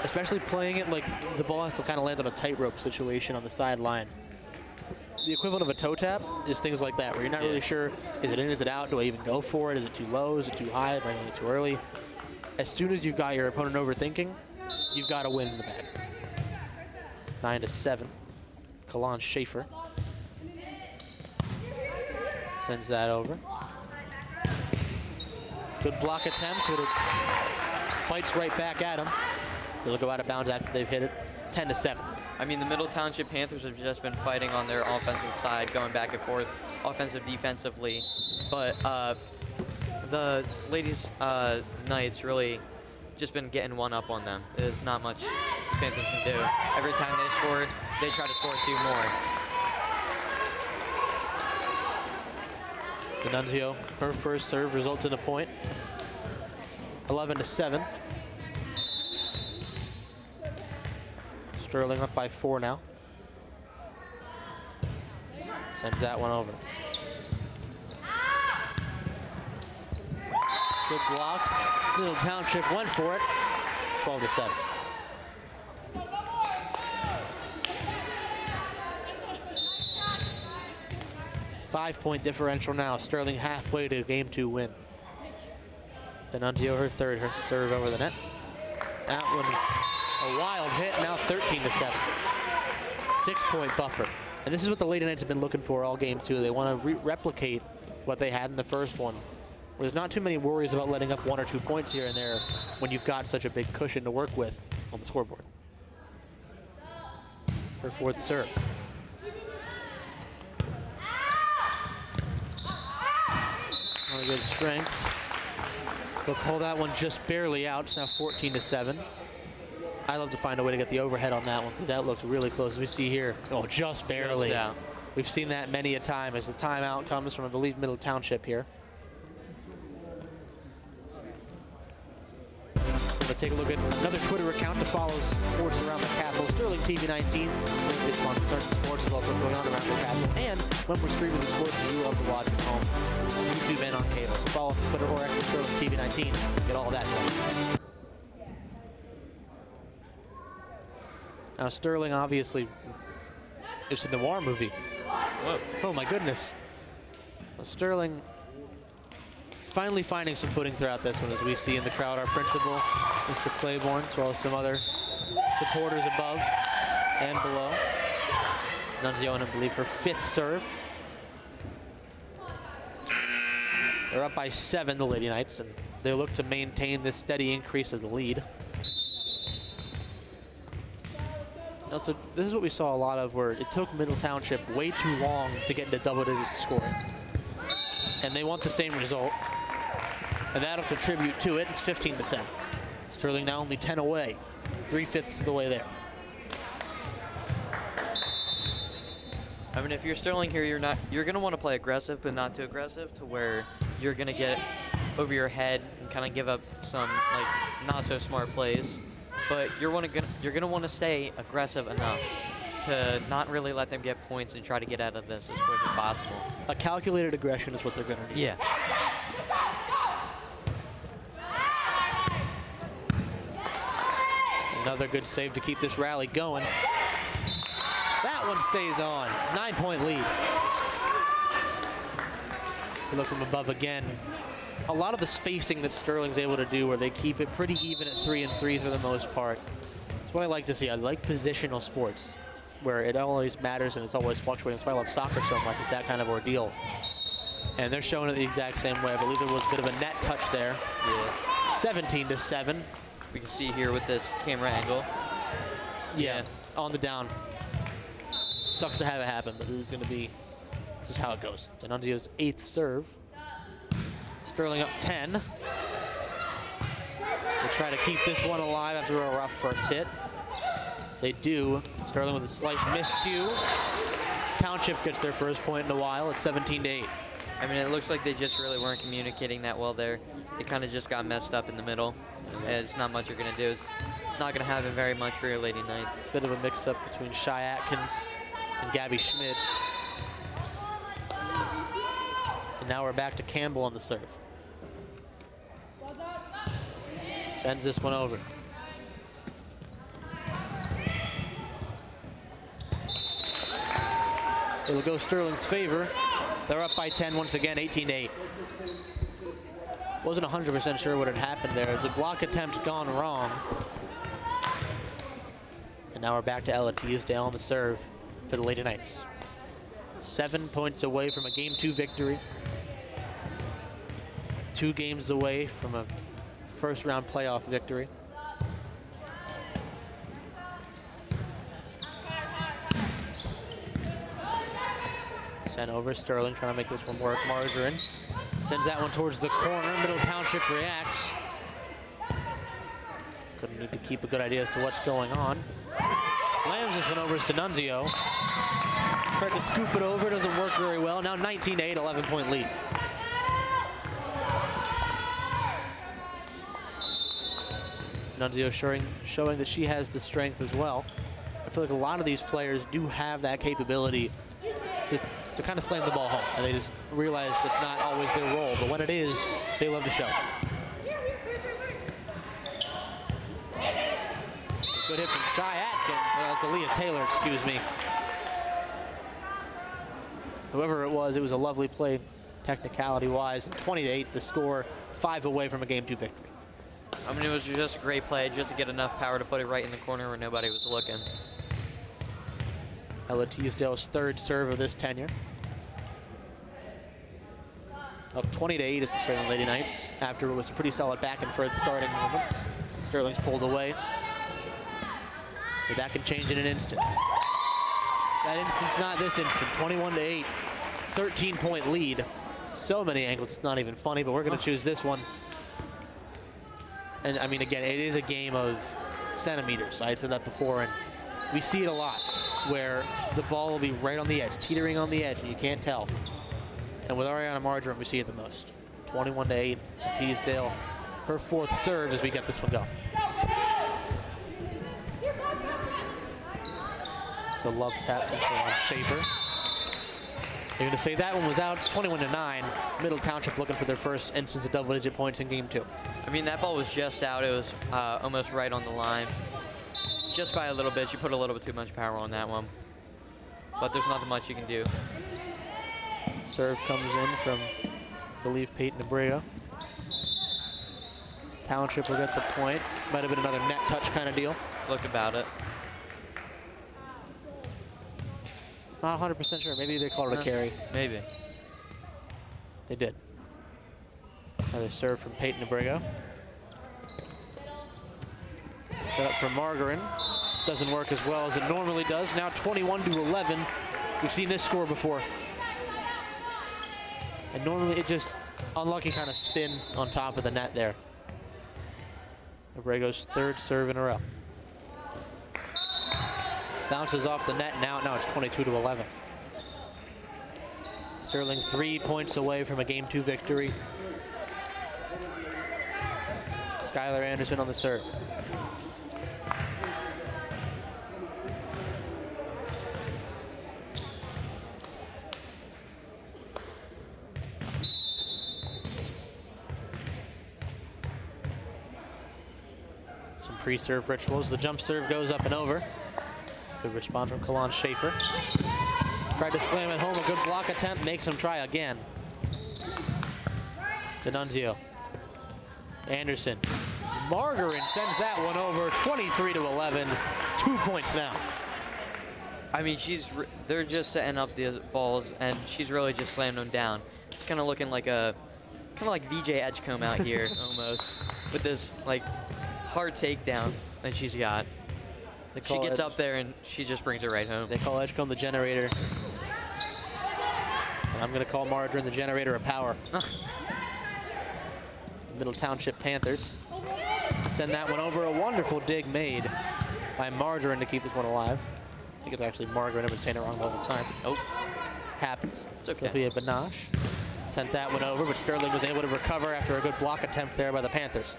especially playing it like the ball has to kind of land on a tightrope situation on the sideline. The equivalent of a toe tap is things like that, where you're not really sure, is it in, is it out, do I even go for it, is it too low, is it too high, am I going too early? As soon as you've got your opponent overthinking, you've got to win in the bag. 9-7, Kalon Schaefer sends that over. Good block attempt, but it bites right back at him. They'll go out of bounds after they've hit it. 10-7. I mean, the Middle Township Panthers have just been fighting on their offensive side, going back and forth, offensive, defensively. But the ladies' Knights really just been getting one up on them. There's not much Panthers can do. Every time they score, they try to score 2 more. D'Annunzio, her first serve results in a point. 11-7. Sterling up by 4 now. Sends that one over. Good block. Middle Township went for it. It's 12-7. Five-point differential now. Sterling halfway to a game 2 win. D'Annunzio, her third, her serve over the net. That one's a wild hit, now 13-7. 6-point buffer. And this is what the Lady Knights have been looking for all game 2. They want to replicate what they had in the first one. There's not too many worries about letting up 1 or 2 points here and there when you've got such a big cushion to work with on the scoreboard. Her fourth serve. Really good strength. They'll call that one just barely out. It's now 14-7. I love to find a way to get the overhead on that one because that looks really close. As we see here, oh, just barely. Just out. We've seen that many a time as the timeout comes from, I believe, Middle Township here. We'll take a look at another Twitter account to follow sports around the castle. Sterling TV 19. It's on certain sports about what's going on around the castle. And when we're streaming the sports that you love to watch at home, YouTube and on cable. So follow us on Twitter or X Sterling TV 19. Get all of that done. Now Sterling obviously is in the War movie. Whoa. Oh my goodness. Well, Sterling finally finding some footing throughout this one, as we see in the crowd our principal, Mr. Claiborne, as well as some other supporters above and below. Nunzio, I believe, her 5th serve. They're up by 7, the Lady Knights, and they look to maintain this steady increase of the lead. Also, this is what we saw a lot of, where it took Middle Township way too long to get into double digits scoring. And they want the same result. And that'll contribute to it. It's 15-7. Sterling now only 10 away, 3/5 of the way there. I mean, if you're Sterling here, you're going to want to play aggressive, but not too aggressive to where you're going to get over your head and kind of give up some not so smart plays. But you're going to want to stay aggressive enough to not really let them get points and try to get out of this as quick as possible. A calculated aggression is what they're going to need. Yeah. Another good save to keep this rally going. That one stays on. 9-point lead. We look from above again. A lot of the spacing that Sterling's able to do, where they keep it pretty even at 3-3 for the most part. That's what I like to see. I like positional sports, where it always matters and it's always fluctuating. That's why I love soccer so much. It's that kind of ordeal. And they're showing it the exact same way. I believe there was a bit of a net touch there. Yeah. 17-7. We can see here with this camera angle. Yeah, on the down. Sucks to have it happen, but this is how it goes. D'Annunzio's 8th serve. Sterling up 10. They try to keep this one alive after a rough first hit. They do. Sterling with a slight miscue. Township gets their first point in a while. It's 17-8. I mean, it looks like they just really weren't communicating that well there. It kind of just got messed up in the middle. It's not much you're going to do. It's not going to happen very much for your Lady Knights. Bit of a mix-up between Shy Atkins and Gabby Schmid. And now we're back to Campbell on the serve. Sends this one over. It'll go Sterling's favor. They're up by 10 once again, 18-8. Wasn't 100% sure what had happened there. It's a block attempt gone wrong. And now we're back to Ella Teasdale on the serve for the Lady Knights. 7 points away from a Game 2 victory. 2 games away from a first-round playoff victory. Sent over. Sterling trying to make this one work. Margarine sends that one towards the corner. Middle Township reacts. Couldn't need to keep a good idea as to what's going on. Slams this one over as D'Annunzio. Tried to scoop it over. Doesn't work very well. Now 19-8, 11-point lead. D'Annunzio showing that she has the strength as well. I feel like a lot of these players do have that capability to kind of slam the ball home, and they just realize it's not always their role, but when it is, they love to show. Good hit from Shy Atkins. Well, it's Aaliyah Taylor, excuse me. Whoever it was a lovely play technicality-wise. 20-8, the score, 5 away from a Game 2 victory. I mean, it was just a great play just to get enough power to put it right in the corner where nobody was looking. Ella Teasdale's 3rd serve of this tenure. Up 20-8 is the Sterling Lady Knights after it was a pretty solid back and forth starting moments. Sterling's pulled away. But that can change in an instant. That instant's not this instant. 21-8, 13-point lead. So many angles, it's not even funny, but we're going to choose this one. And I mean, again, it is a game of centimeters. I had said that before, and we see it a lot where the ball will be right on the edge, teetering on the edge, and you can't tell. And with Ariana Marjoram, we see it the most. 21-8, Teasdale, her fourth serve as we get this one going. So love tap from Schaefer. They're going to say that one was out. It's 21-9. Middle Township looking for their first instance of double-digit points in game 2. I mean, that ball was just out. It was almost right on the line. Just by a little bit. She put a little bit too much power on that one. But there's nothing much you can do. Serve comes in from, I believe, Peyton Abreu. Township will get the point. Might have been another net touch kind of deal. Looked about it. Not 100% sure. Maybe they called it a carry. Maybe. They did. Another serve from Peyton Abreu. Set up for Margarin. Doesn't work as well as it normally does. Now 21-11. We've seen this score before. And normally it just unlucky kind of spin on top of the net there. Abrego's third serve in a row. Bounces off the net now. Now it's 22-11. Sterling 3 points away from a game 2 victory. Skylar Anderson on the serve. Some pre-serve rituals. The jump serve goes up and over. Good response from Kalon Schaefer. Tried to slam it home. A good block attempt makes him try again. D'Annunzio. Anderson. Margarin sends that one over. 23-11. 2 points now. I mean, they're just setting up the balls, and she's really just slamming them down. It's kind of looking like VJ Edgecombe out here almost, with this like hard takedown that she's got. She gets up there and she just brings it right home. They call Edgecombe the generator. And I'm going to call Margarine the generator of power. Middle Township Panthers send that one over. A wonderful dig made by Margarine to keep this one alive. I think it's actually Margarine. I've been saying it wrong the whole time. Oh, happens. It's okay. Sophia Banache sent that one over, but Sterling was able to recover after a good block attempt there by the Panthers.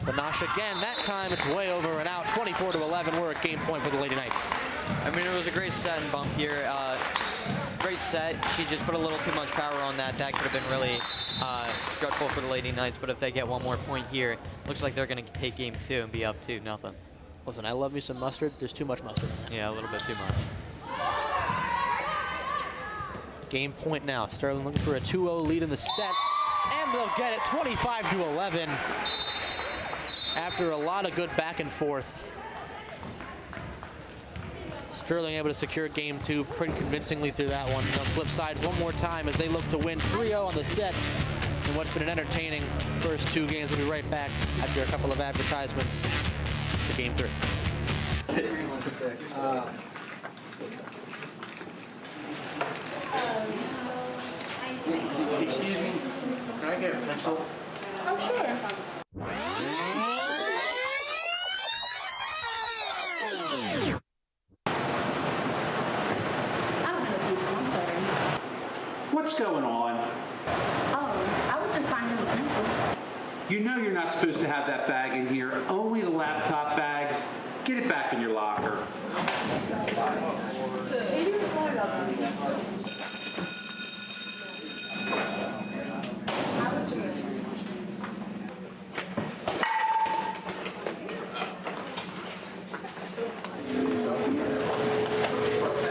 Banache again, that time it's way over and out. 24-11, we're at game point for the Lady Knights. I mean, it was a great set and bump here. Great set. She just put a little too much power on that. That could have been really dreadful for the Lady Knights, but if they get one more point here, looks like they're going to take game 2 and be up 2-0. Listen, I love me some mustard. There's too much mustard in there. Yeah, a little bit too much. Game point now. Sterling looking for a 2-0 lead in the set, and they'll get it 25-11. After a lot of good back and forth. Sterling able to secure game 2 pretty convincingly through that one. They'll flip sides one more time as they look to win 3-0 on the set in what's been an entertaining first 2 games. We'll be right back after a couple of advertisements for game 3. Excuse me, can I get a pencil? Oh, sure. What's going on? Oh, I was just finding a pencil. You know you're not supposed to have that bag in here. Only the laptop bags. Get it back in your locker.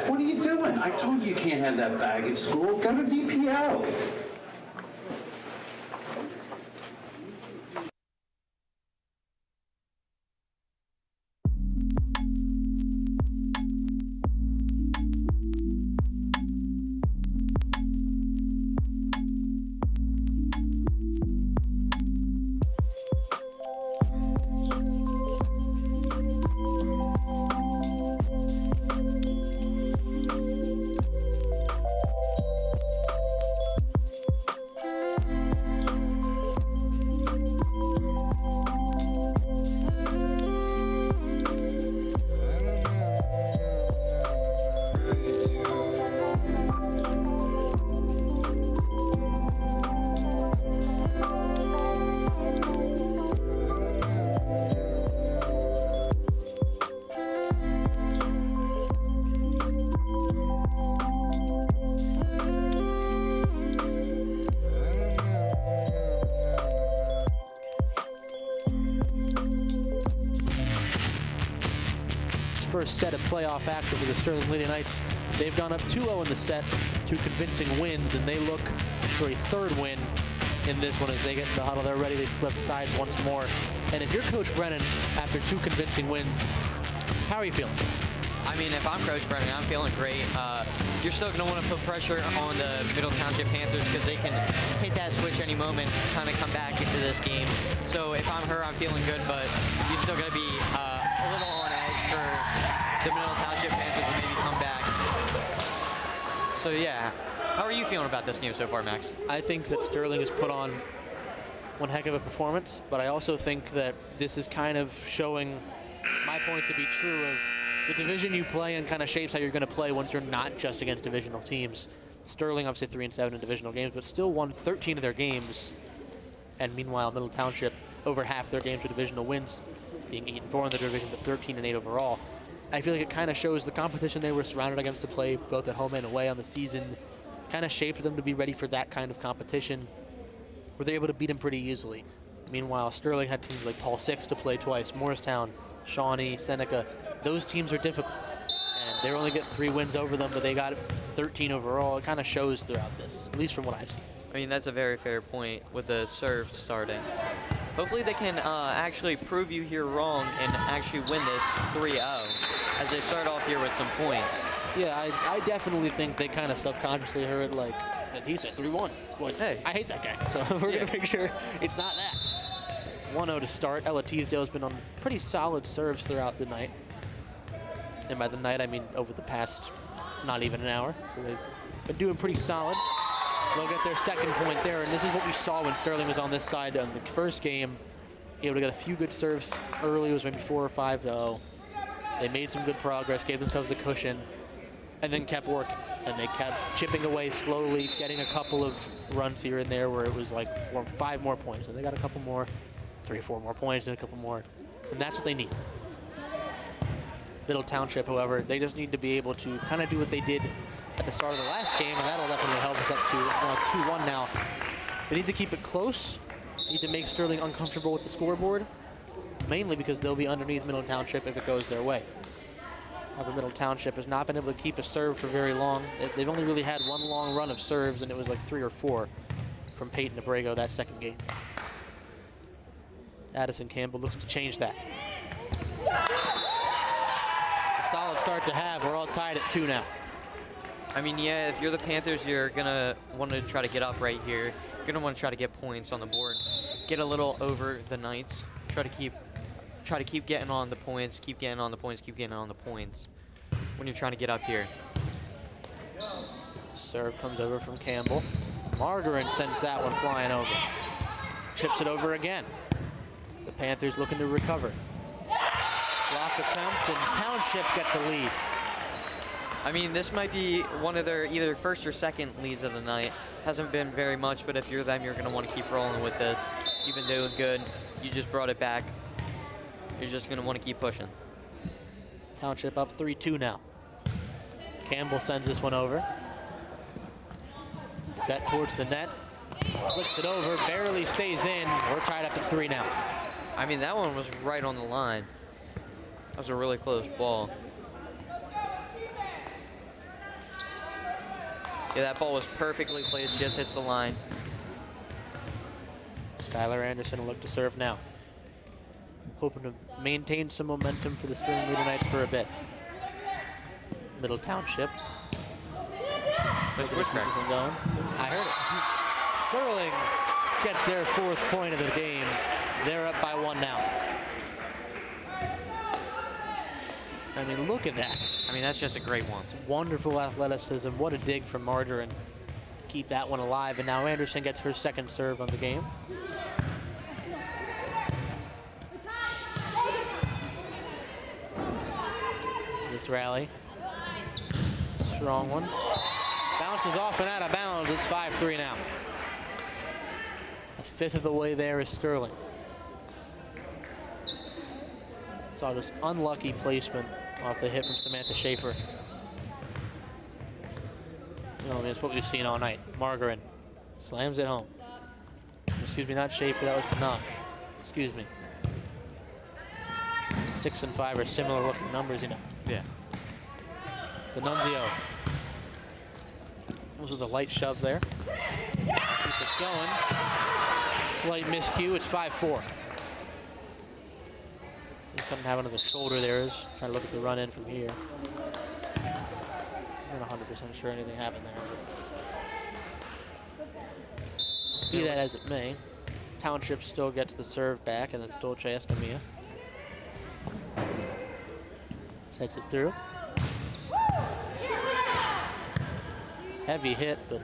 What are you doing? I told you you can't have that bag at school. Go to VPO. first set of playoff action for the Sterling Lady Knights. They've gone up 2-0 in the set, 2 convincing wins, and they look for a third win in this one as they get in the huddle. They're ready to flip sides once more. And if you're Coach Brennan after 2 convincing wins, how are you feeling? I mean, if I'm Coach Brennan, I'm feeling great. You're still going to want to put pressure on the Middle Township Panthers because they can hit that switch any moment, kind of come back into this game. So if I'm her, I'm feeling good, but you're still going to be a little on edge for the Middle Township Panthers to maybe come back. So yeah, how are you feeling about this game so far, Max? I think that Sterling has put on one heck of a performance, but I also think that this is kind of showing my point to be true of the division you play in kind of shapes how you're going to play once you're not just against divisional teams. Sterling obviously 3-7 in divisional games, but still won 13 of their games. And meanwhile, Middle Township, over half their games were divisional wins, being 8-4 in the division, but 13-8 overall. I feel like it kind of shows the competition they were surrounded against to play both at home and away on the season, kind of shaped them to be ready for that kind of competition, where they're able to beat them pretty easily. Meanwhile, Sterling had teams like Paul Six to play twice, Morristown, Shawnee, Seneca. Those teams are difficult, and they only get 3 wins over them, but they got 13 overall. It kind of shows throughout this, at least from what I've seen. I mean, that's a very fair point with the serve starting. Hopefully they can actually prove you here wrong and actually win this 3-0 as they start off here with some points. Yeah, I definitely think they kind of subconsciously heard, like, he said 3-1. Like, hey, I hate that guy, so we're going to make sure it's not that. It's 1-0 to start. Ella Teasdale's been on pretty solid serves throughout the night. And by the night, I mean over the past not even an hour. So they've been doing pretty solid. They'll get their second point there, and this is what we saw when Sterling was on this side in the first game. Able to get a few good serves early. It was maybe 4 or 5-0. They made some good progress, gave themselves a cushion, and then kept working. And they kept chipping away slowly, getting a couple of runs here and there where it was like 4 or 5 more points. And they got a couple more, 3 or 4 more points, and a couple more. And that's what they need. Middle Township, however, they just need to be able to kind of do what they did at the start of the last game, and that'll definitely help us up to 2-1 now. They need to keep it close. They need to make Sterling uncomfortable with the scoreboard, mainly because they'll be underneath Middle Township if it goes their way. However, Middle Township has not been able to keep a serve for very long. They've only really had one long run of serves, and it was like 3 or 4 from Peyton Abrego that second game. Addison Campbell looks to change that. It's a solid start to have. We're all tied at 2 now. I mean, yeah, if you're the Panthers, you're going to want to try to get up right here. You're going to want to try to get points on the board. Get a little over the Knights. Try to keep getting on the points, keep getting on the points, keep getting on the points when you're trying to get up here. Serve comes over from Campbell. Margarin sends that one flying over. Chips it over again. The Panthers looking to recover. Block attempt, and Township gets a lead. I mean, this might be one of their either first or second leads of the night. Hasn't been very much, but if you're them, you're going to want to keep rolling with this. You've been doing good. You just brought it back. You're just going to want to keep pushing. Township up 3-2 now. Campbell sends this one over. Set towards the net. Flicks it over, barely stays in. We're tied up at 3 now. I mean, that one was right on the line. That was a really close ball. Yeah, that ball was perfectly placed, just hits the line. Skylar Anderson will look to serve now. Hoping to maintain some momentum for the Sterling Lady Knights for a bit. Middle Township. There's witchcraft going. I heard it. Sterling gets their 4th point of the game. They're up by 1 now. I mean, look at that. I mean, that's just a great one. It's wonderful athleticism. What a dig from Margarine. Keep that one alive. And now Anderson gets her 2nd serve on the game. This rally. Strong one. Bounces off and out of bounds. It's 5-3 now. A 5th of the way there is Sterling. It's all just unlucky placement off the hit from Samantha Schaefer. I mean, it's what we've seen all night. Margarin slams it home. Excuse me, not Schaefer, that was Panache. Excuse me. 6 and 5 are similar looking numbers, you know. Yeah. D'Annunzio. This was a light shove there. Keep it going. Slight miscue, it's 5-4. Something happened to the shoulder there. Is trying to look at the run in from here. I'm not 100% sure anything happened there. Be that as it may, Township still gets the serve back, and it's Dolce Escamilla. Sets it through. Heavy hit, but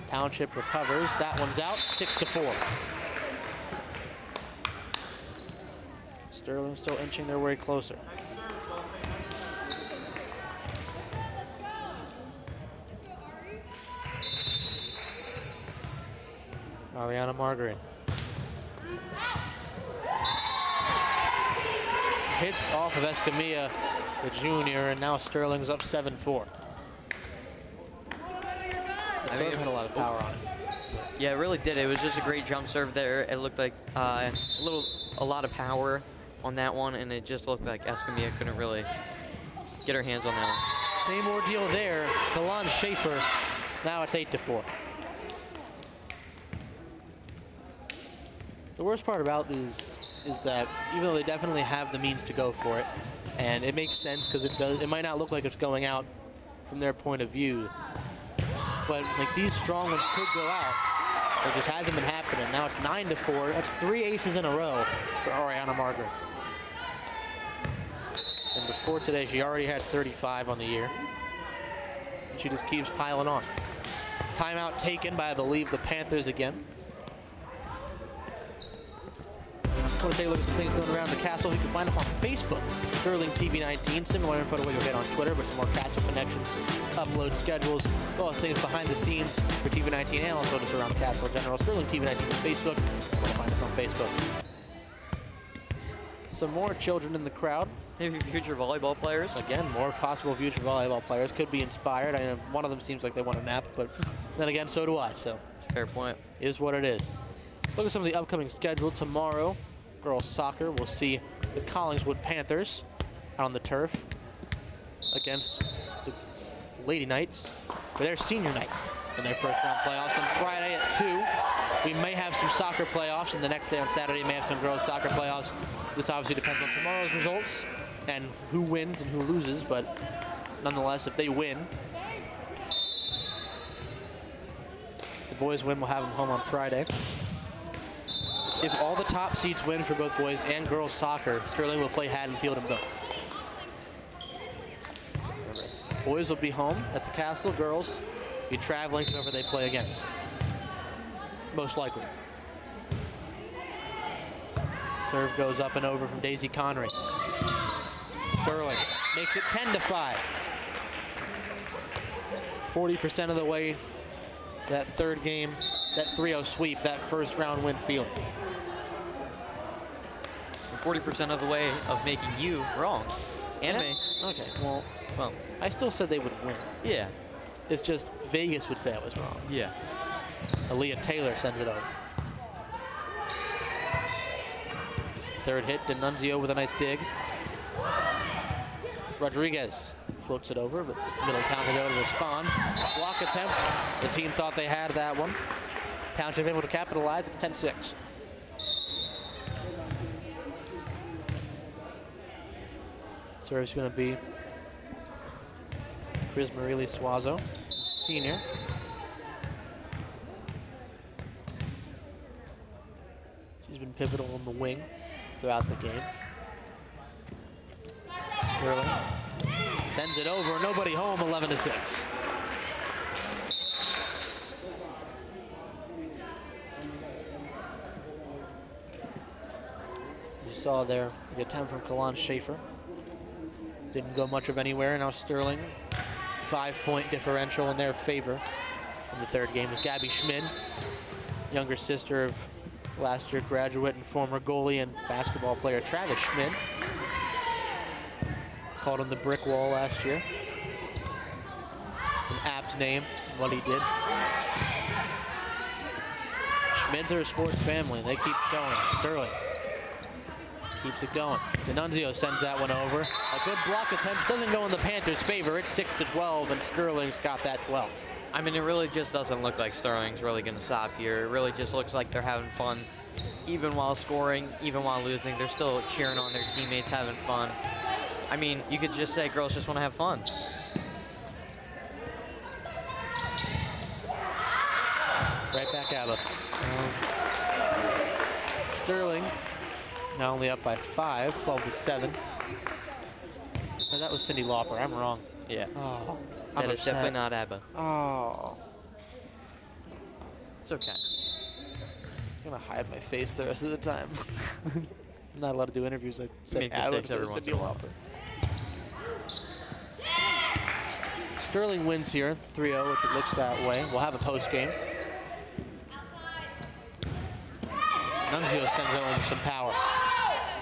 Township recovers. That one's out, 6-4. Sterling still inching their way closer. Ariana Margaret. Hits off of Escamilla, the junior, and now Sterling's up 7-4. The serve had a lot of power on it. Yeah, it really did. It was just a great jump serve there. It looked like a lot of power on that one, and it just looked like Escamilla couldn't really get her hands on that one. Same ordeal there. Kalan Schaefer. Now it's 8-4. The worst part about these is that even though they definitely have the means to go for it, and it makes sense because it might not look like it's going out from their point of view, but like these strong ones could go out. It just hasn't been happening. Now it's 9-4. That's 3 aces in a row for Ariana Margaret. And before today, she already had 35 on the year. And she just keeps piling on. Timeout taken by, I believe, the Panthers again. I want to take a look at some things going around the castle. You can find us on Facebook, Sterling TV19. Similar info to what you'll get on Twitter, but some more castle connections, upload schedules, as well as things behind the scenes for TV19 and also just around the castle in general. Sterling TV19 on Facebook. You want to find us on Facebook. Some more children in the crowd. Maybe future volleyball players. Again, more possible future volleyball players. Could be inspired. I know one of them seems like they want a nap, but then again, so do I. So it's a fair point. Is what it is. Look at some of the upcoming schedule. Tomorrow, girls soccer, we'll see the Collingswood Panthers out on the turf against the Lady Knights for their senior night in their first round playoffs. On Friday at 2, we may have some soccer playoffs, and the next day on Saturday, may have some girls soccer playoffs. This obviously depends on tomorrow's results and who wins and who loses, but nonetheless, if they win, the boys win, we'll have them home on Friday. If all the top seeds win for both boys and girls soccer, Sterling will play Haddonfield in both. Boys will be home at the castle. Girls be traveling to whoever they play against. Most likely. Serve goes up and over from Daisy Connery. Sterling makes it 10-5. 40% of the way that third game, that 3-0 sweep, that first round win feeling. 40% of the way of making you wrong. And me. Okay, well, I still said they would win. Yeah. It's just Vegas would say I was wrong. Yeah. Aaliyah Taylor sends it over. Third hit, D'Annunzio with a nice dig. Rodriguez floats it over, but Middletown will be able to respond. Block attempt. The team thought they had that one. Township able to capitalize. It's 10-6. Serve's going to be Chris Marile Suazo, senior. She's been pivotal in the wing throughout the game. Sterling sends it over, nobody home, 11-6. You saw there the attempt from Kalan Schaefer. Didn't go much of anywhere. Now Sterling, 5-point differential in their favor in the third game with Gabby Schmid, younger sister of last year graduate and former goalie and basketball player Travis Schmid. Called him the brick wall last year. An apt name, what he did. Schmids are a sports family. They keep showing. Sterling keeps it going. D'Annunzio sends that one over. A good block attempt doesn't go in the Panthers' favor. It's 6-12, and Sterling's got that 12. I mean, it really just doesn't look like Sterling's really going to stop here. It really just looks like they're having fun. Even while scoring, even while losing, they're still cheering on their teammates, having fun. I mean, you could just say girls just want to have fun. Right back at it. Sterling now only up by 5, 12-7. No, that was Cindy Lauper. I'm wrong. Yeah. Oh, that is definitely not Abba. Oh. It's okay. I'm gonna hide my face the rest of the time. I'm not allowed to do interviews. I said Make Abba mistakes every once Cindy in a while. Lauper. Sterling wins here, 3-0, which it looks that way. We'll have a post game. Nunzio sends that one with some power.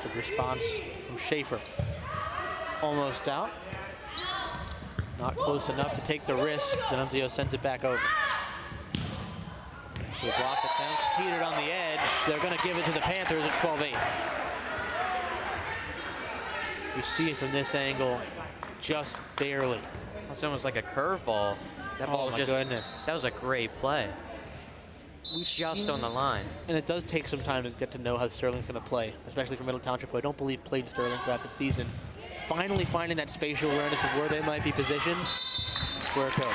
Good response from Schaefer. Almost out. Not close enough to take the risk. D'Annunzio sends it back over. The block attempt, teetered on the edge. They're going to give it to the Panthers. It's 12-8. You see it from this angle, just barely. It's almost like a curveball. That ball was just, goodness. That was a great play. Just on the line. And it does take some time to get to know how Sterling's going to play, especially for Middle Township, who I don't believe played Sterling throughout the season. Finally finding that spatial awareness of where they might be positioned, that's where it goes.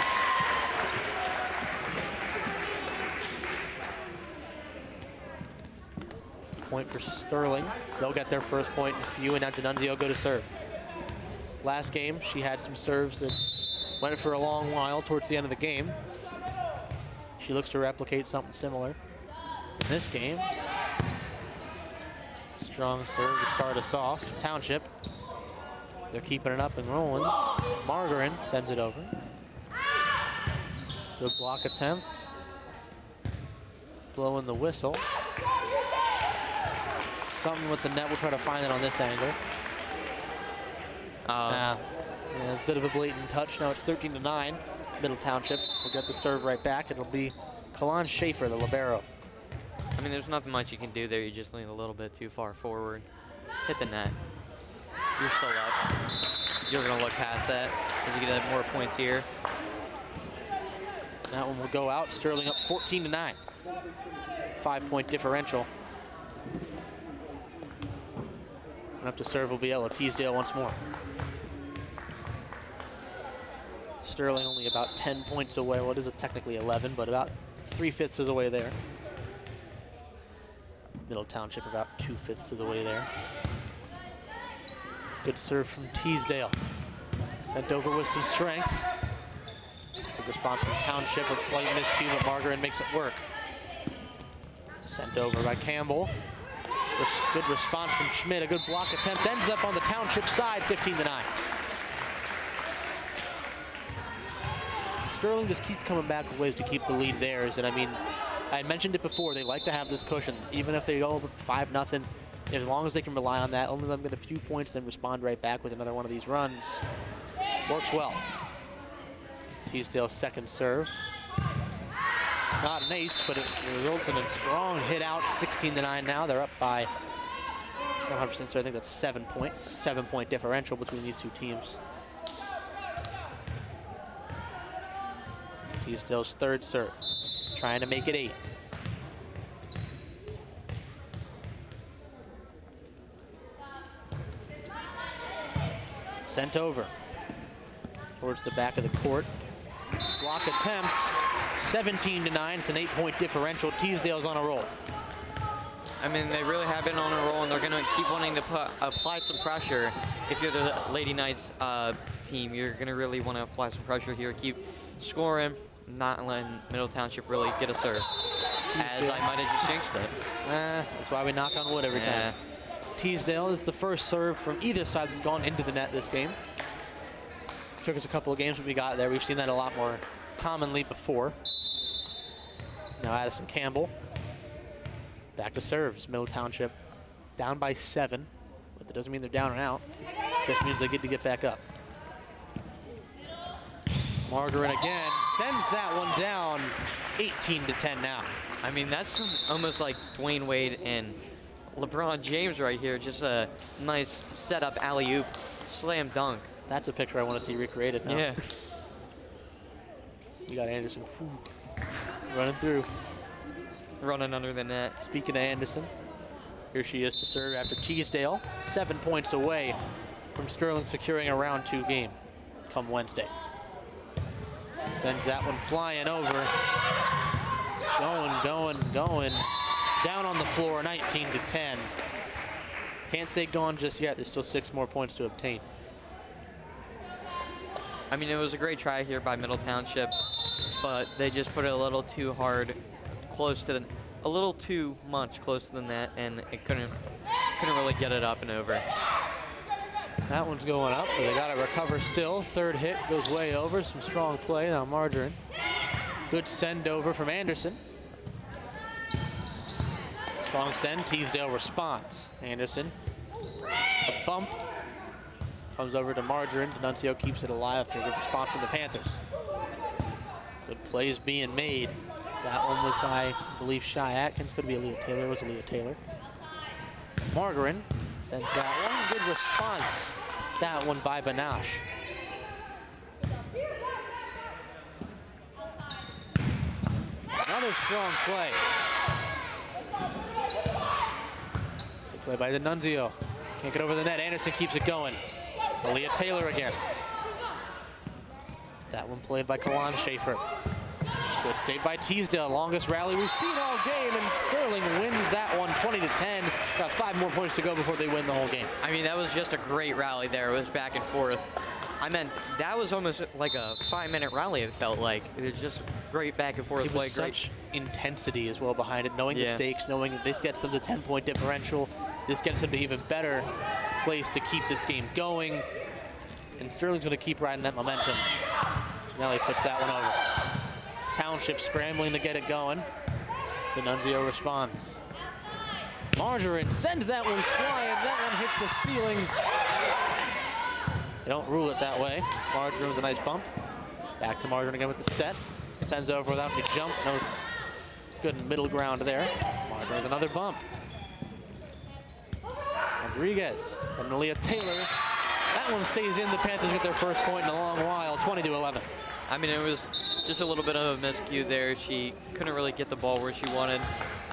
Point for Sterling. They'll get their first point in a few, and now D'Annunzio go to serve. Last game, she had some serves that went for a long while towards the end of the game. She looks to replicate something similar in this game. Strong serve to start us off. Township, they're keeping it up and rolling. Margarin sends it over. Good block attempt. Blowing the whistle. Something with the net. We'll try to find it on this angle. Yeah, it's a bit of a blatant touch. Now it's 13-9. Middle Township will get the serve right back. It'll be Kalan Schaefer, the libero. I mean, there's nothing much you can do there. You just lean a little bit too far forward. Hit the net. You're still up. You're going to look past that because you get more points here. That one will go out. Sterling up 14-9. 5-point differential. And up to serve will be Ella Teasdale once more. Sterling only about 10 points away. Well, it is technically 11, but about 3/5 of the way there. Middle Township about 2/5 of the way there. Good serve from Teasdale. Sent over with some strength. Good response from Township with slight miscue, but Margarin makes it work. Sent over by Campbell. Good response from Schmidt. A good block attempt ends up on the Township side, 15-9. Sterling just keep coming back with ways to keep the lead theirs. And I mean, I had mentioned it before, they like to have this cushion. Even if they go 5-0, as long as they can rely on that, only let them get a few points, then respond right back with another one of these runs. Works well. Teasdale's second serve. Not an ace, but it results in a strong hit out, 16-9 now. They're up by 100%, so I think that's 7 points. 7-point differential between these two teams. Teasdale's third serve, trying to make it 8. Sent over towards the back of the court. Block attempt, 17-9. It's an 8-point differential. Teasdale's on a roll. I mean, they really have been on a roll, and they're going to keep wanting to apply some pressure. If you're the Lady Knights team, you're going to really want to apply some pressure here. Keep scoring, not letting Middle Township really get a serve. As I might have just jinxed it. That's why we knock on wood every time. Teasdale is the first serve from either side that's gone into the net this game. Took us a couple of games when we got there. We've seen that a lot more commonly before. Now Addison Campbell. Back to serves. Middle Township down by 7, but that doesn't mean they're down and out. Just means they get to get back up. Margarin again sends that one down, 18-10 now. I mean, that's almost like Dwayne Wade and LeBron James right here. Just a nice setup alley-oop slam dunk. That's a picture I want to see recreated now. Yeah. You got Anderson running through. Running under the net. Speaking of Anderson, here she is to serve after Teasdale. 7 points away from Sterling securing a round 2 game come Wednesday. Sends that one flying over. It's going. Down on the floor, 19-10. Can't say gone just yet. There's still 6 more points to obtain. I mean, it was a great try here by Middle Township, but they just put it a little too hard, a little too much closer than that, and it couldn't really get it up and over. That one's going up, but they got to recover still. Third hit goes way over. Some strong play. Now Margarine. Good send over from Anderson. Strong send. Teasdale responds. Anderson. A bump. Comes over to Margarine. D'Annunzio keeps it alive after a good response from the Panthers. Good plays being made. That one was by, I believe, Shy Atkins. Could be Aaliyah Taylor. It was Aaliyah Taylor. Margarine sends that one. Good response. That one by Banache. Another strong play. Good play by D'Annunzio. Can't get over the net. Anderson keeps it going. Aaliyah Taylor again. That one played by Kalan Schaefer. Good save by Teasdale. Longest rally we've seen all game, and Sterling wins that one 20-10. Got 5 more points to go before they win the whole game. I mean, that was just a great rally there. It was back and forth. I meant that was almost like a 5-minute rally, it felt like. It was just great back and forth play. It was such intensity as well behind it, knowing the stakes, knowing that this gets them to 10-point differential. This gets them to even better place to keep this game going. And Sterling's going to keep riding that momentum. Janelli puts that one over. Township scrambling to get it going. D'Annunzio responds. Margarine sends that one flying. That one hits the ceiling. They don't rule it that way. Margarine with a nice bump. Back to Margarine again with the set. Sends over without the jump. No good middle ground there. Margarine with another bump. Rodriguez and Aaliyah Taylor. That one stays in. The Panthers get their first point in a long while, 20-11. I mean, it was just a little bit of a miscue there. She couldn't really get the ball where she wanted.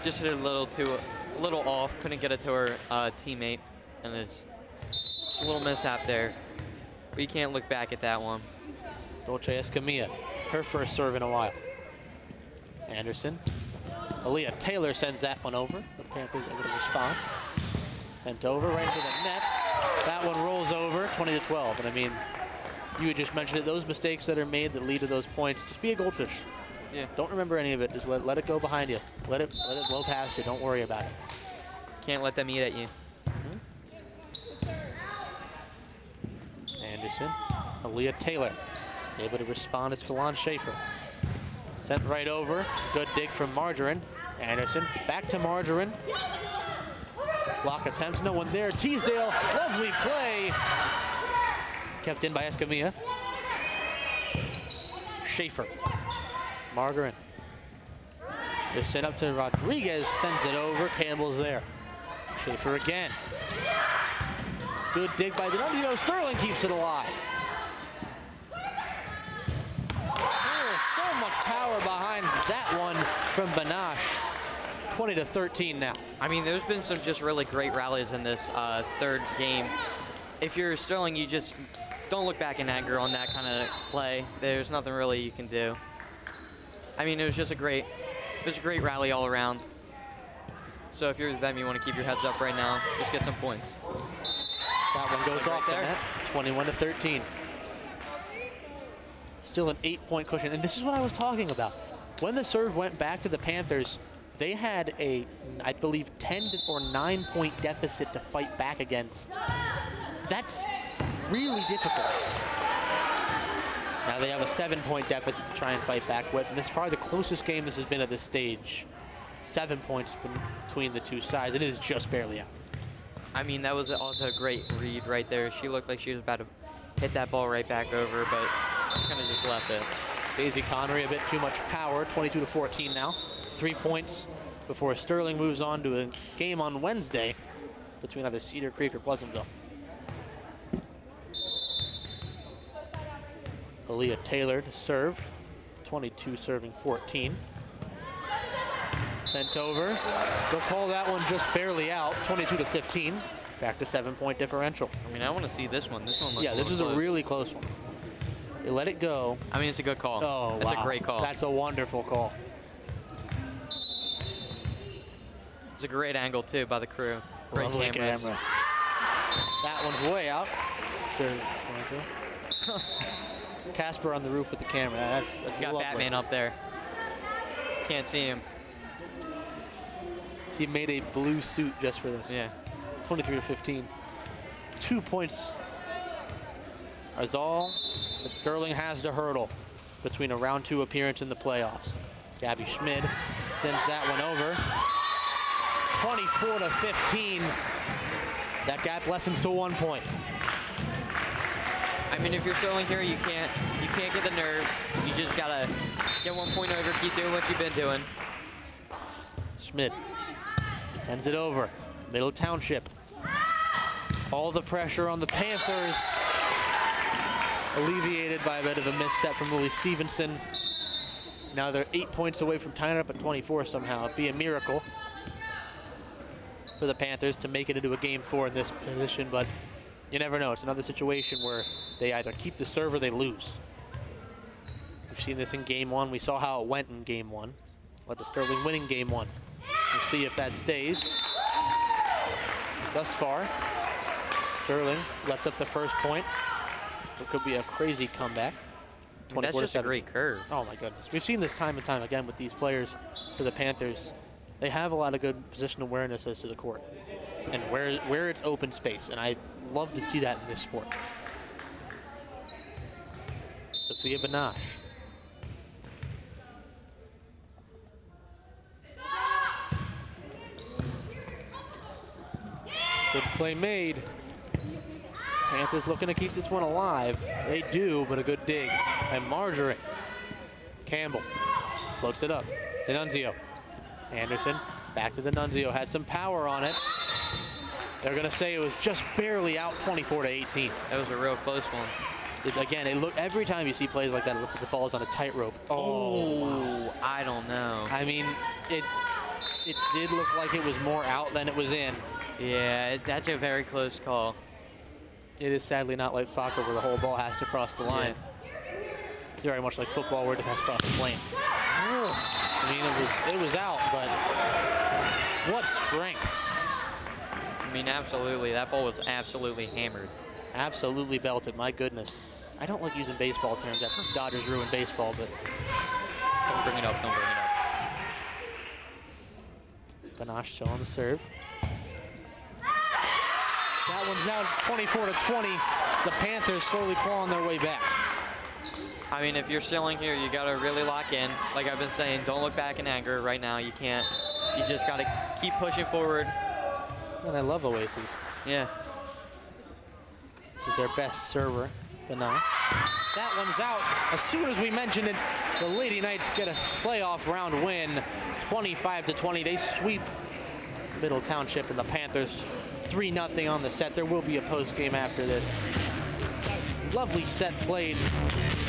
Just hit it a little off. Couldn't get it to her teammate, and it's just a little mishap there. But you can't look back at that one. Dolce Escamilla, her first serve in a while. Anderson. Aaliyah Taylor sends that one over. The Panthers able to respond. Sent over right into the net. That one rolls over, 20-12. And I mean, you had just mentioned it, those mistakes that are made that lead to those points, just be a goldfish. Yeah. Don't remember any of it. Just let it go behind you. Let it blow past you. Don't worry about it. Can't let them eat at you. Anderson, Aaliyah Taylor, able to respond as Kalan Schaefer. Sent right over. Good dig from Margarine. Anderson, back to Margarine. Block attempt, no one there. Teasdale, lovely play. Kept in by Escamilla. Schaefer. Margarine. Just sent up to Rodriguez, sends it over. Campbell's there. Schaefer again. Good dig by D'Annunzio. Sterling keeps it alive. Oh, so much power behind that one from Banache. 20-13 now. I mean, there's been some just really great rallies in this third game. If you're Sterling, you just don't look back in anger on that kind of play. There's nothing really you can do. I mean, it was a great rally all around. So if you're them, you want to keep your heads up right now. Just get some points. That one goes off there. 21-13. Still an 8-point cushion, and this is what I was talking about. When the serve went back to the Panthers, they had a, I believe, 10 or 9-point deficit to fight back against. That's really difficult. Now they have a 7-point deficit to try and fight back with, and this is probably the closest game this has been at this stage. 7 points between the two sides. It is just barely out. I mean, that was also a great read right there. She looked like she was about to hit that ball right back over, but kind of just left it. Daisy Connery, a bit too much power. 22-14 now. 3 points before Sterling moves on to a game on Wednesday between either Cedar Creek or Pleasantville. Aaliyah Taylor to serve, 22 serving 14. Sent over. They'll call that one just barely out, 22-15. Back to 7-point differential. I mean, I want to see this one. This one looks this was close. a really close one. They let it go. I mean, it's a good call. Oh, That's wow. a great call. That's a wonderful call. It's a great angle, too, by the crew. Great Lovely cameras. camera. That one's way out. Casper on the roof with the camera. That's got lovely. Batman up there. Can't see him. He made a blue suit just for this. Yeah. 23-15. 2 points is all that Sterling has to hurdle between a round 2 appearance in the playoffs. Gabby Schmid sends that one over. 24-15. That gap lessens to 1 point. I mean, if you're Sterling here, you can't get the nerves. You just gotta get 1 point over, keep doing what you've been doing. Schmid sends it over. Middle Township. All the pressure on the Panthers alleviated by a bit of a misset from Lily Stevenson. Now they're 8 points away from tying it up at 24 somehow. It'd be a miracle for the Panthers to make it into a game 4 in this position, but you never know. It's another situation where they either keep the serve or they lose. We've seen this in game 1. We saw how it went in game 1. Led to Sterling winning game 1. We'll see if that stays. Thus far, Sterling lets up the first point. It could be a crazy comeback. That's just a great curve. Oh my goodness. We've seen this time and time again with these players for the Panthers. They have a lot of good position awareness as to the court and where it's open space, and I love to see that in this sport. Sophia Banache. Good play made. Panthers looking to keep this one alive. They do, but a good dig. And Marjorie. Campbell floats it up. D'Annunzio. Anderson back to D'Annunzio. Had some power on it. They're going to say it was just barely out, 24-18. That was a real close one. Every time you see plays like that, it looks like the ball's on a tightrope. Oh, wow. I don't know. I mean, it did look like it was more out than it was in. Yeah, that's a very close call. It is sadly not like soccer where the whole ball has to cross the line. Yeah. It's very much like football where it just has to cross the plane. I mean, it was out, but what strength. I mean, absolutely. That ball was absolutely hammered. Absolutely belted, my goodness. I don't like using baseball terms after Dodgers ruined baseball, but don't bring it up, don't bring it up. Banache still on the serve. That one's out, it's 24-20. The Panthers slowly clawing their way back. I mean, if you're Sterling here, you gotta really lock in. Like I've been saying, don't look back in anger right now. You can't. You just gotta keep pushing forward. And I love Oasis. Yeah. This is their best server, Banache. That one's out. As soon as we mentioned it, the Lady Knights get a playoff round win, 25-20. They sweep Middle Township and the Panthers 3-0 on the set. There will be a post game after this. Lovely set played.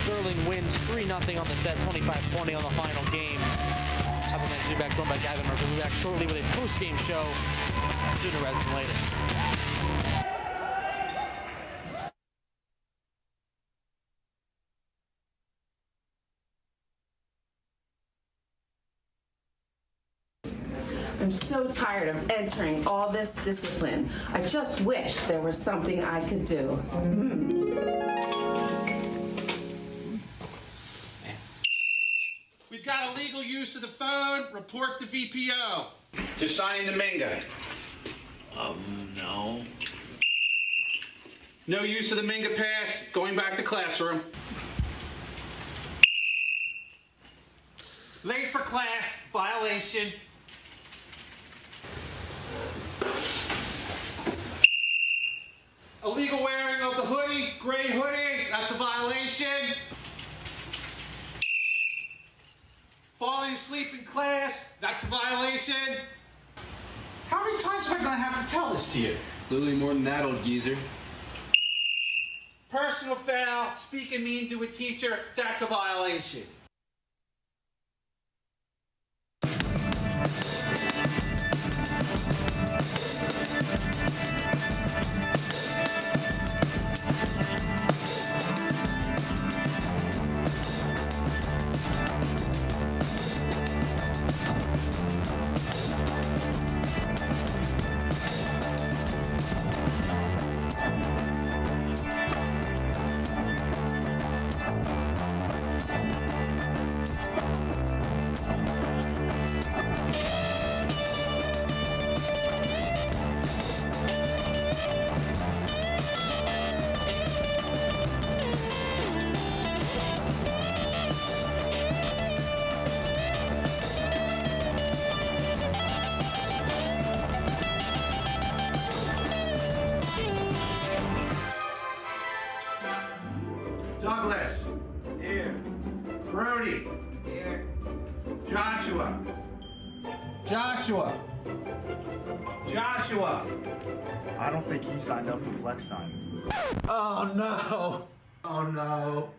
Sterling wins 3-0 on the set, 25-20 on the final game. Have a minute to be back, joined by Gavin Murphy. We'll be back shortly with a post game show sooner rather than later. I'm so tired of entering all this discipline. I just wish there was something I could do. We've got illegal use of the phone. Report to VPO. Just signing the Minga. No. No use of the Minga pass. Going back to classroom. Late for class. Violation. Illegal wearing of the hoodie, gray hoodie, that's a violation. Falling asleep asleep in class. That's a violation. How many times am I going to have to tell this to you? Clearly more than that, old geezer. Personal foul, speaking mean to a teacher, that's a violation. Douglas. Here. Brody. Here. Joshua. Joshua. Joshua. I don't think he signed up for flex time. Oh no. Oh no.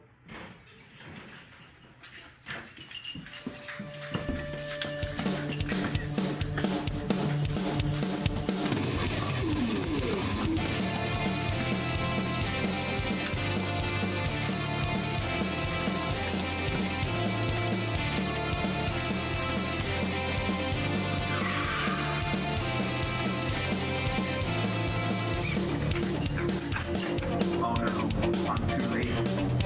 Oh no, I'm too late.